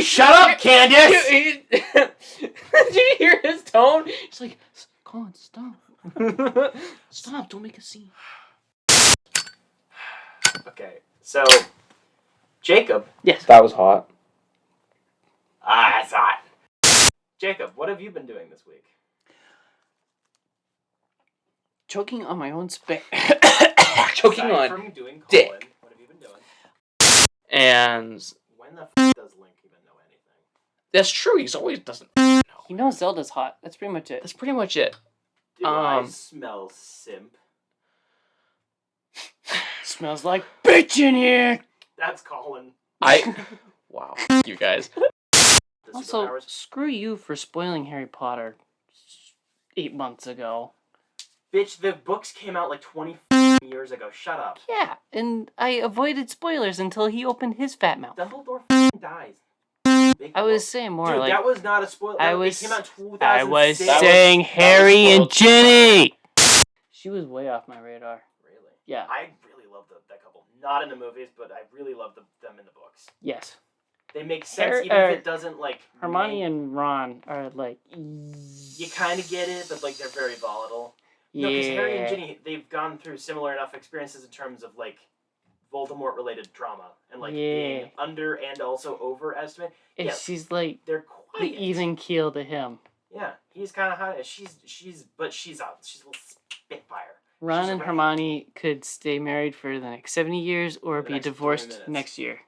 Shut up, Candace! Did you hear his tone? He's like, Colin, stop. Stop, don't make a scene. okay, so Jacob. Yes. That was hot. That's hot. Jacob, what have you been doing this week? Choking on my own spit. Choking Aside on from doing dick. Colin, what have you been doing? And When the f does Link That's true. He's always doesn't know. He knows Zelda's hot. That's pretty much it. That's pretty much it. Do I smell simp? Smells like bitch in here. That's Colin. Wow. You guys. The Also, superpowers. screw you for spoiling Harry Potter 8 months ago. Bitch, the books came out like 20 years ago. Shut up. Yeah, and I avoided spoilers until he opened his fat mouth. Dumbledore dies. Big I was book. saying more Dude, like that was not a spoiler. It came out in 2006. I was That was- saying Harry and spoiled. Ginny. She was way off my radar. Really? Yeah. I really love that couple. Not in the movies, but I really love them in the books. Yes. They make sense Harry- even if it doesn't like. Hermione and Ron are like. You kind of get it, but like they're very volatile. Yeah. No, because Harry and Ginny, they've gone through similar enough experiences in terms of like Voldemort-related trauma and like being under and also overestimated. And Yeah, she's like they're the quiet. even keel to him. Yeah, he's kind of high. She's a little spitfire. Ron She's and a Hermione could stay married for the next 70 years or The be next 30 divorced minutes. next year.